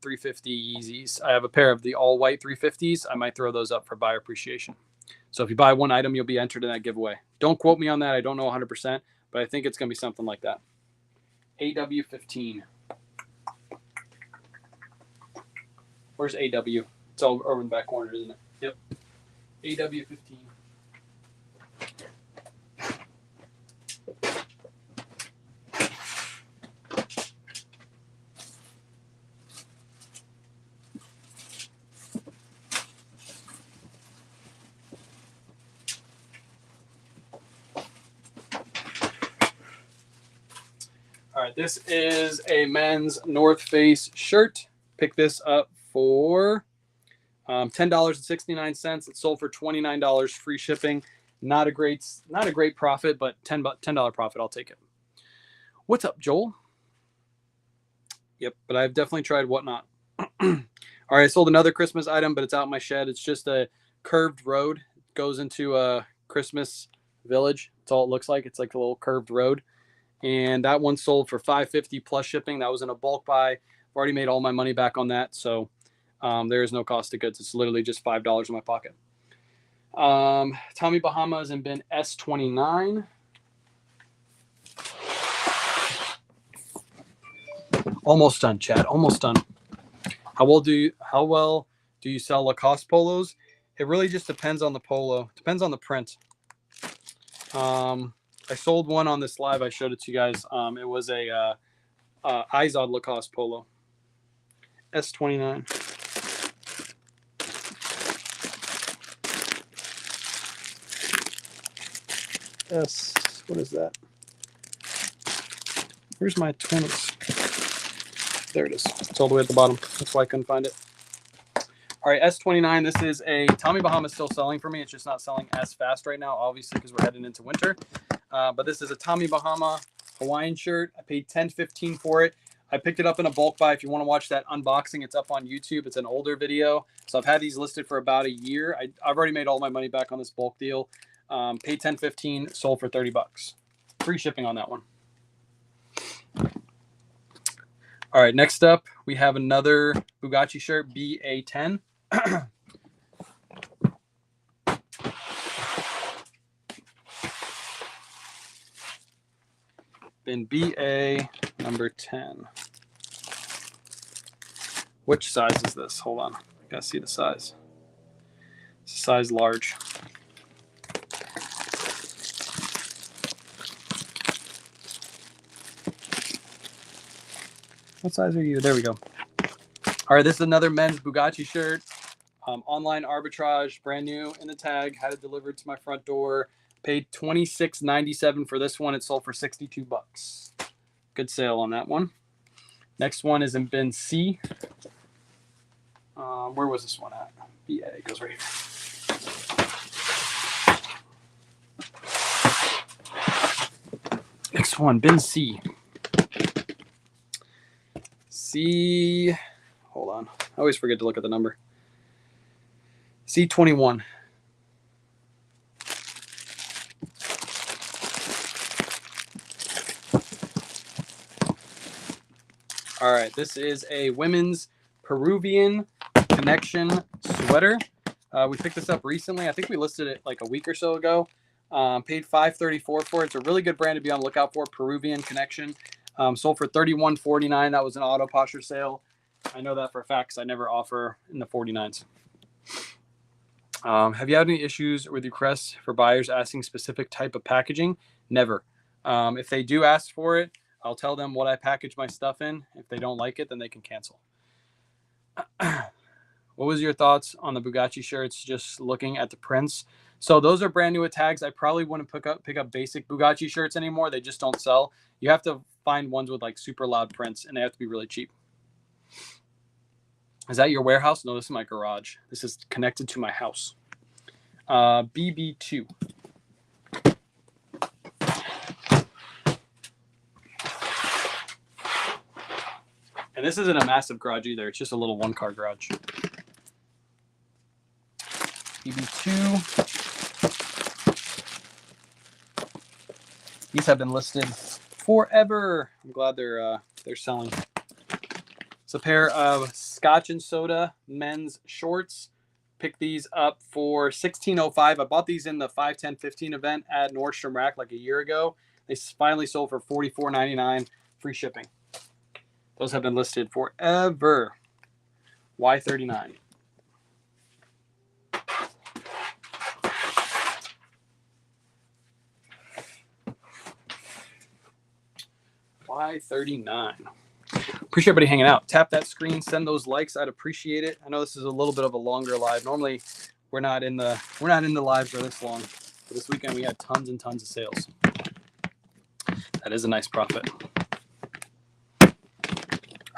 350 Yeezys. I have a pair of the all white 350s. I might throw those up for buyer appreciation. So if you buy one item, you'll be entered in that giveaway. Don't quote me on that. I don't know 100%, but I think it's going to be something like that. AW15. Where's AW? It's all over in the back corner, isn't it? Yep. AW15. All right, this is a men's North Face shirt. Pick this up for $10.69. It sold for $29, free shipping. Not a great profit, but $10 profit. I'll take it. What's up, Joel? Yep, but I've definitely tried Whatnot. All right, I sold another Christmas item, but it's out in my shed. It's just a curved road. It goes into a Christmas village. That's all it looks like. It's like a little curved road. And that one sold for $5.50 plus shipping. That was in a bulk buy. I've already made all my money back on that. So there is no cost of goods. It's literally just $5 in my pocket. Tommy Bahama is in bin S29. Almost done, Chad. Almost done. How well do you sell Lacoste polos? It really just depends on the polo. Depends on the print. I sold one on this live. I showed it to you guys. It was a Izod Lacoste polo. S29. S. What is that? Where's my 20s? There it is. It's all the way at the bottom. That's why I couldn't find it. All right, S29. This is a Tommy Bahama, still selling for me. It's just not selling as fast right now, obviously, because we're heading into winter. But this is a Tommy Bahama Hawaiian shirt. I paid $10.15 for it. I picked it up in a bulk buy. If you want to watch that unboxing, it's up on YouTube. It's an older video. So I've had these listed for about a year. I've already made all my money back on this bulk deal. Paid $10.15, sold for $30. Free shipping on that one. All right, next up, we have another Bugatti shirt, BA10. Bin BA number 10. Which size is this? Hold on. I gotta see the size. It's a size large. What size are you? There we go. All right, this is another men's Bugatti shirt. Online arbitrage, brand new in the tag. Had it delivered to my front door. Paid $26.97 for this one. It sold for $62. Good sale on that one. Next one is in bin C. Where was this one at? BA, it goes right here. Next one, bin C. C, hold on. I always forget to look at the number. C21. All right, this is a women's Peruvian connection sweater. We picked this up recently. I think we listed it like a week or so ago. Paid $5.34 for it. It's a really good brand to be on the lookout for, Peruvian connection. Sold for $31.49. That was an auto posture sale. I know that for a fact because I never offer in the 49s. Have you had any issues with requests for buyers asking specific type of packaging? Never. If they do ask for it, I'll tell them what I package my stuff in. If they don't like it, then they can cancel. What was your thoughts on the Bugatti shirts? Just looking at the prints. So those are brand new with tags. I probably wouldn't pick up basic Bugatti shirts anymore. They just don't sell. You have to find ones with like super loud prints, and they have to be really cheap. Is that your warehouse? No, this is my garage. This is connected to my house. BB2. And this isn't a massive garage either. It's just a little one-car garage. BB2. These have been listed forever. I'm glad they're selling. It's a pair of Scotch and Soda men's shorts. Picked these up for $16.05. I bought these in the 5, 10, 15 event at Nordstrom Rack like a year ago. They finally sold for $44.99, free shipping. Those have been listed forever. Y39. Y39. Appreciate everybody hanging out. Tap that screen, send those likes. I'd appreciate it. I know this is a little bit of a longer live. Normally, we're not in the lives for this long. But this weekend we had tons and tons of sales. That is a nice profit.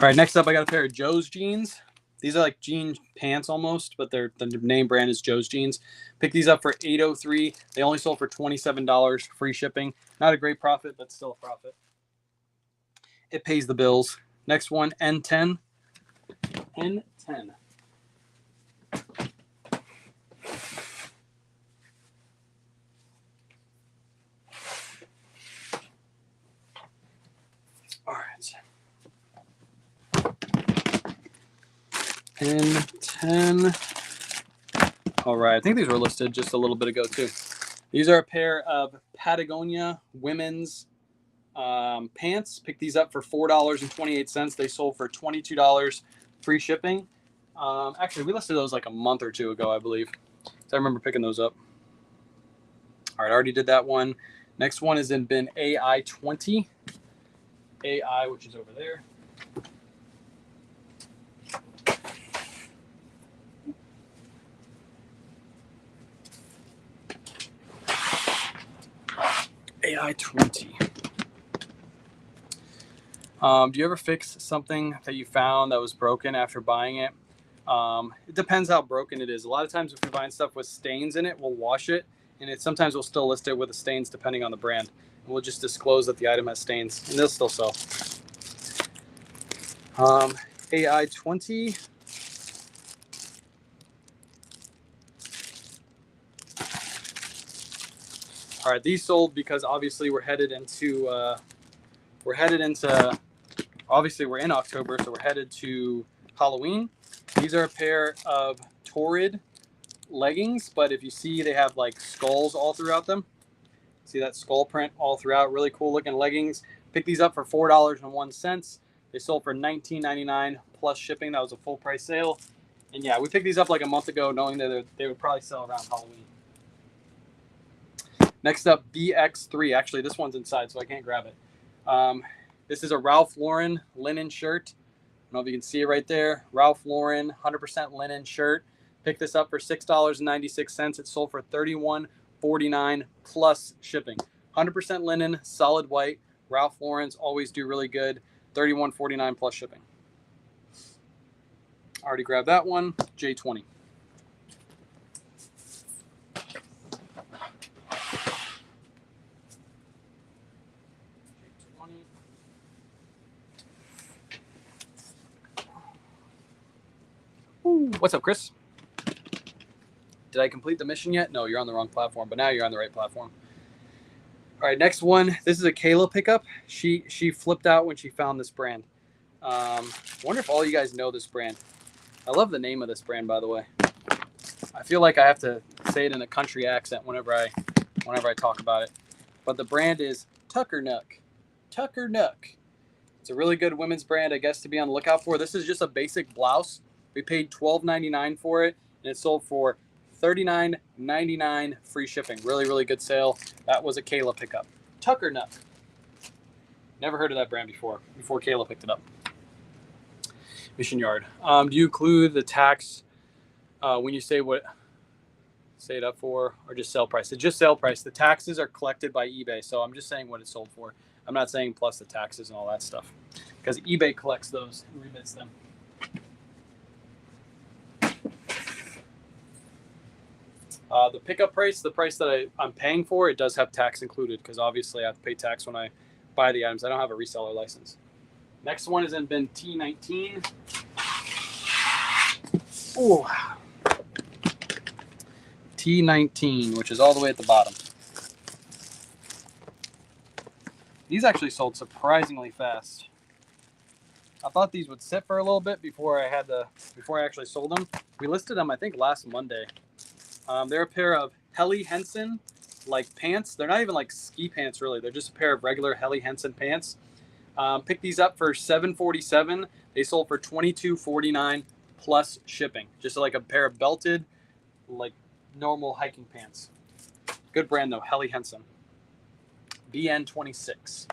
All right, next up I got a pair of Joe's jeans. These are like jean pants almost, but the name brand is Joe's Jeans. Picked these up for $8.03. They only sold for $27, free shipping. Not a great profit, but still a profit. It pays the bills. Next one, N10. N10. All right. N10. All right. I think these were listed just a little bit ago too. These are a pair of Patagonia women's pants. Picked these up for $4.28. They sold for $22, free shipping. Actually, we listed those like a month or two ago, I believe. So I remember picking those up. All right, I already did that one. Next one is in bin AI20. AI, which is over there. AI20. Do you ever fix something that you found that was broken after buying it? It depends how broken it is. A lot of times if we find stuff with stains in it, we'll wash it, and sometimes we'll still list it with the stains depending on the brand. And we'll just disclose that the item has stains, and they'll still sell. AI20. All right, these sold because obviously we're in October, so we're headed to Halloween. These are a pair of Torrid leggings, but if you see, they have like skulls all throughout them. See that skull print all throughout? Really cool looking leggings. Pick these up for $4.01. They sold for $19.99 plus shipping. That was a full price sale. And yeah, we picked these up like a month ago, knowing that they would probably sell around Halloween. Next up, BX3. Actually, this one's inside, so I can't grab it. This is a Ralph Lauren linen shirt. I don't know if you can see it right there. Ralph Lauren, 100% linen shirt. Pick this up for $6.96. It sold for $31.49 plus shipping. 100% linen, solid white. Ralph Lauren's always do really good. $31.49 plus shipping. Already grabbed that one. J20. Ooh, what's up, Chris? Did I complete the mission yet? No, you're on the wrong platform, but now you're on the right platform. All right, next one. This is a Kayla pickup. She flipped out when she found this brand. Wonder if all you guys know this brand. I love the name of this brand, by the way. I feel like I have to say it in a country accent whenever I talk about it. But the brand is Tucker Nuck. Tucker Nuck. It's a really good women's brand, I guess, to be on the lookout for. This is just a basic blouse. We paid $12.99 for it, and it sold for $39.99 free shipping. Really, really good sale. That was a Kayla pickup. Tucker Nuck. Never heard of that brand before Kayla picked it up. Mission Yard. Do you include the tax when you say it up for, or just sale price? It's just sale price. The taxes are collected by eBay, so I'm just saying what it sold for. I'm not saying plus the taxes and all that stuff, because eBay collects those and remits them. The pickup price, the price that I'm paying for, it does have tax included, because obviously I have to pay tax when I buy the items. I don't have a reseller license. Next one is in bin T19. Ooh. T19, which is all the way at the bottom. These actually sold surprisingly fast. I thought these would sit for a little bit before I actually sold them. We listed them, I think, last Monday. They're a pair of Helly Hansen like pants. They're not even like ski pants, really. They're just a pair of regular Helly Hansen pants. Picked these up for $7.47. They sold for $22.49 plus shipping. Just like a pair of belted, like normal hiking pants. Good brand though, Helly Hansen. BN26.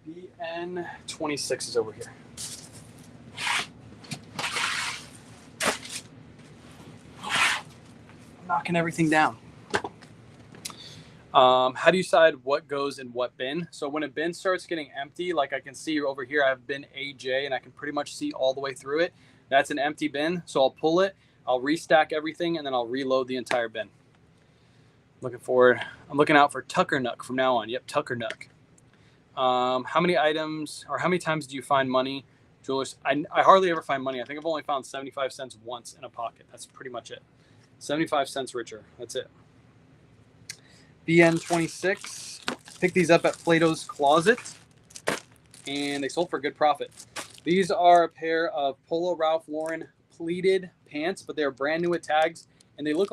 BN26 is over here. I'm knocking everything down. How do you decide what goes in what bin? So when a bin starts getting empty, like I can see over here, I have bin AJ, and I can pretty much see all the way through it. That's an empty bin, so I'll pull it, I'll restack everything, and then I'll reload the entire bin. Looking forward. I'm looking out for Tucker Nuck from now on. Yep, Tucker Nuck. How many items, or how many times do you find money? Jewelers, I hardly ever find money. I think I've only found 75 cents once in a pocket. That's pretty much it. 75 cents richer. That's it. BN26. Picked these up at Plato's Closet, and they sold for good profit. These are a pair of Polo Ralph Lauren pleated pants, but they're brand new with tags, and they look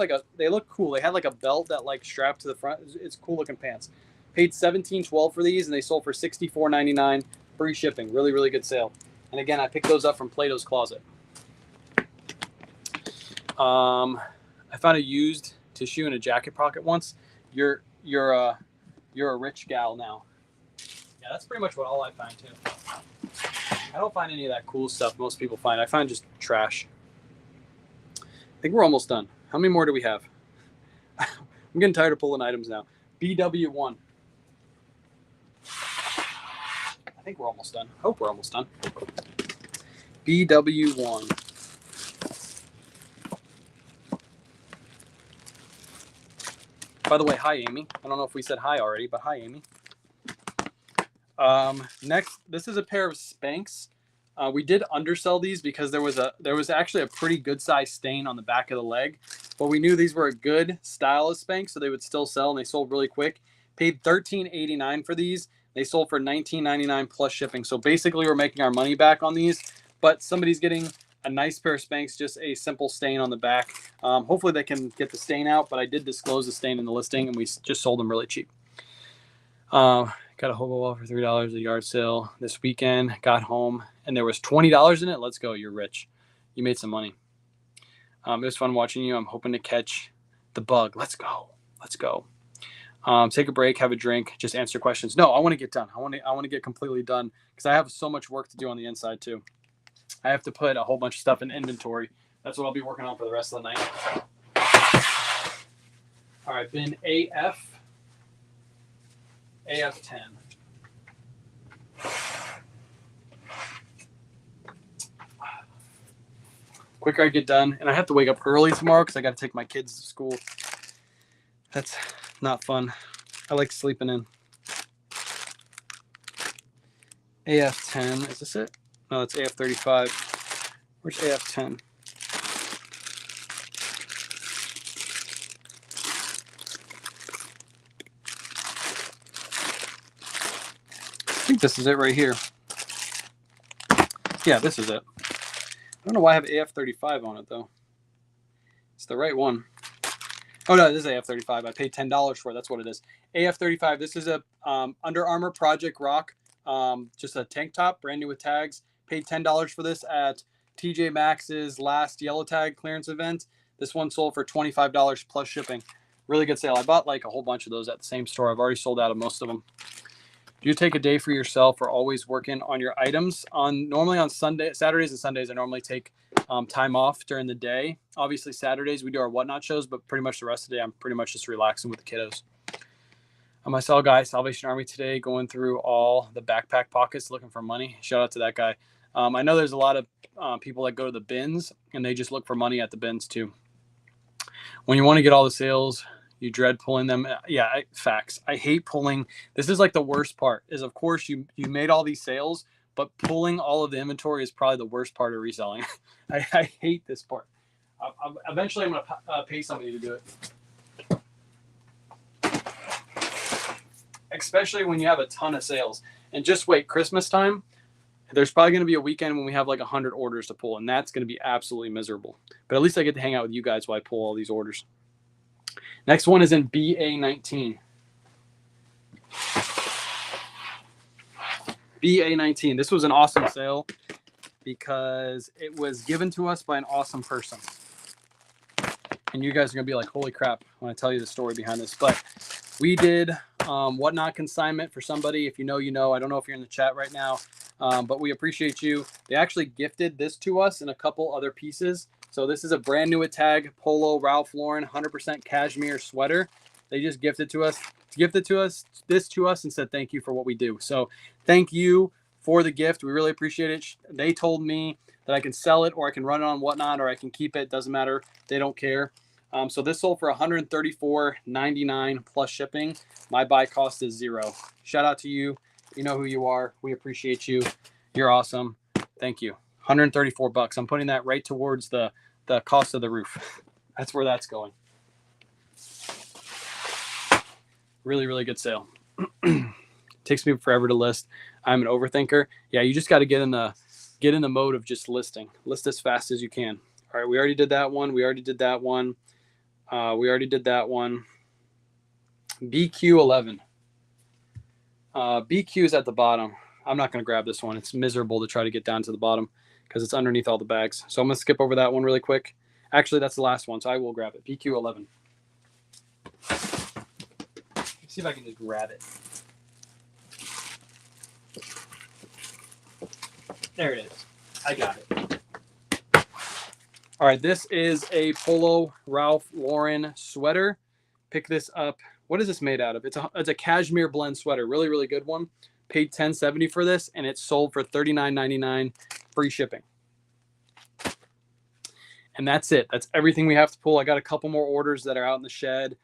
cool. They had like a belt that like strapped to the front. It's cool looking pants. Paid $17.12 for these, and they sold for $64.99 free shipping. Really, really good sale. And again, I picked those up from Plato's Closet. I found a used tissue in a jacket pocket once. You're a rich gal now. Yeah, that's pretty much what all I find too. I don't find any of that cool stuff most people find. I find just trash. I think we're almost done. How many more do we have? I'm getting tired of pulling items now. BW1. I think we're almost done. Hope we're almost done. BW1. By the way, hi, Amy. I don't know if we said hi already, but hi, Amy. Next, this is a pair of Spanx. We did undersell these because there was actually a pretty good size stain on the back of the leg, but we knew these were a good style of Spanx, so they would still sell, and they sold really quick. Paid $13.89 for these. They sold for $19.99 plus shipping. So basically, we're making our money back on these, but somebody's getting a nice pair of Spanx, just a simple stain on the back. Hopefully, they can get the stain out, but I did disclose the stain in the listing, and we just sold them really cheap. Got a hobo wall for $3 at a yard sale this weekend. Got home and there was $20 in it. Let's go. You're rich. You made some money. It was fun watching you. I'm hoping to catch the bug. Let's go. Let's go. Take a break, have a drink, just answer questions. No, I want to get done. I want to get completely done because I have so much work to do on the inside too. I have to put a whole bunch of stuff in inventory. That's what I'll be working on for the rest of the night. All right, bin AF10. Quicker I get done, and I have to wake up early tomorrow because I got to take my kids to school. That's not fun. I like sleeping in. AF10, is this it? No, it's AF35. Where's AF10? I think this is it right here. Yeah, this is it. I don't know why I have AF35 on it, though. It's the right one. Oh, no, this is AF35. I paid $10 for it. That's what it is. AF35. This is a Under Armour Project Rock. Just a tank top, brand new with tags. Paid $10 for this at TJ Maxx's last yellow tag clearance event. This one sold for $25 plus shipping. Really good sale. I bought like a whole bunch of those at the same store. I've already sold out of most of them. Do you take a day for yourself or always working on your items? Normally on Saturdays and Sundays, I normally take time off during the day. Obviously Saturdays we do our whatnot shows, but pretty much the rest of the day I'm pretty much just relaxing with the kiddos. I saw a guy, Salvation Army today, going through all the backpack pockets looking for money. Shout out to that guy. I know there's a lot of people that go to the bins and they just look for money at the bins too. When you want to get all the sales, you dread pulling them. Yeah, facts. I hate pulling. This is like the worst part is, of course, you made all these sales, but pulling all of the inventory is probably the worst part of reselling. I hate this part. Eventually, I'm going to pay somebody to do it. Especially when you have a ton of sales. And just wait, Christmas time, there's probably going to be a weekend when we have like 100 orders to pull, and that's going to be absolutely miserable. But at least I get to hang out with you guys while I pull all these orders. Next one is in BA19. BA19. This was an awesome sale because it was given to us by an awesome person. And you guys are going to be like, holy crap, when I tell you the story behind this. But we did whatnot consignment for somebody. If you know, you know. I don't know if you're in the chat right now, but we appreciate you. They actually gifted this to us and a couple other pieces. So this is a brand new at tag polo Ralph Lauren 100% cashmere sweater. They just gifted this to us and said thank you for what we do. So thank you for the gift. We really appreciate it. They told me that I can sell it or I can run it on whatnot or I can keep it. Doesn't matter. They don't care. So this sold for $134.99 plus shipping. My buy cost is $0. Shout out to you. You know who you are. We appreciate you. You're awesome. Thank you. $134. I'm putting that right towards the cost of the roof. That's where that's going. Really, really good sale. Takes me forever to list. I'm an overthinker. Yeah, you just got to get in the mode of just listing. List as fast as you can. All right, we already did that one. We already did that one. BQ11. BQ is at the bottom. I'm not going to grab this one. It's miserable to try to get down to the bottom because it's underneath all the bags. So I'm going to skip over that one really quick. Actually, that's the last one, so I will grab it. BQ11. Let's see if I can just grab it. There it is. I got it. All right, this is a polo Ralph Lauren sweater. Pick this up. What is this made out of? It's a cashmere blend sweater. Really, really good one. Paid $10.70 for this, and it's sold for $39.99, free shipping. And that's it. That's everything we have to pull. I got a couple more orders that are out in the shed.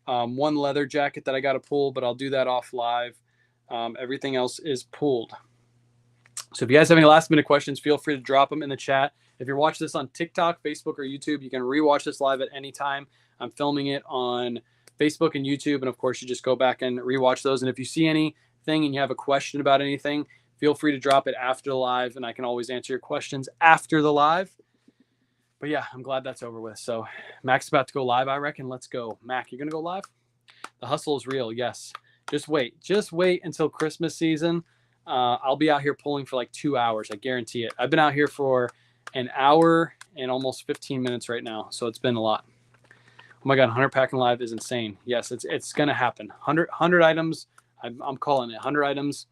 One leather jacket that I got to pull, but I'll do that off live. Everything else is pulled. So if you guys have any last minute questions, feel free to drop them in the chat. If you're watching this on TikTok, Facebook, or YouTube, you can rewatch this live at any time. I'm filming it on Facebook and YouTube. And of course, you just go back and rewatch those. And if you see anything and you have a question about anything, feel free to drop it after the live, and I can always answer your questions after the live. But yeah, I'm glad that's over with. So Mac's about to go live, I reckon. Let's go. Mac, you're going to go live? The hustle is real. Yes. Just wait. Just wait until Christmas season. I'll be out here pulling for like 2 hours. I guarantee it. I've been out here for an hour and almost 15 minutes right now. So it's been a lot. Oh my God, 100 packing live is insane. Yes, it's going to happen. 100 items. I'm calling it 100 items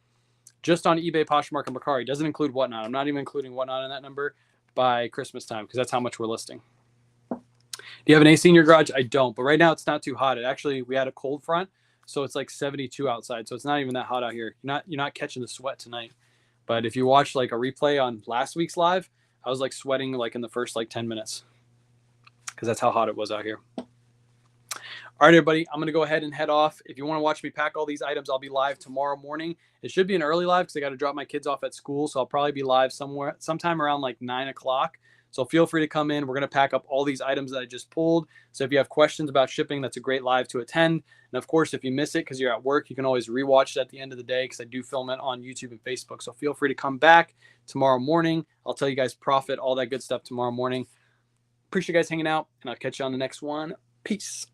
just on eBay, Poshmark, and Mercari. Doesn't include Whatnot. I'm not even including Whatnot in that number by Christmas time because that's how much we're listing. Do you have an AC in your garage? I don't, but right now it's not too hot. We had a cold front, so it's like 72 outside. So it's not even that hot out here. You're not catching the sweat tonight. But if you watch like a replay on last week's live, I was like sweating like in the first like 10 minutes because that's how hot it was out here. All right, everybody, I'm going to go ahead and head off. If you want to watch me pack all these items, I'll be live tomorrow morning. It should be an early live because I got to drop my kids off at school. So I'll probably be live sometime around like 9 o'clock. So feel free to come in. We're going to pack up all these items that I just pulled. So if you have questions about shipping, that's a great live to attend. And of course, if you miss it because you're at work, you can always rewatch it at the end of the day because I do film it on YouTube and Facebook. So feel free to come back tomorrow morning. I'll tell you guys profit, all that good stuff tomorrow morning. Appreciate you guys hanging out, and I'll catch you on the next one. Peace.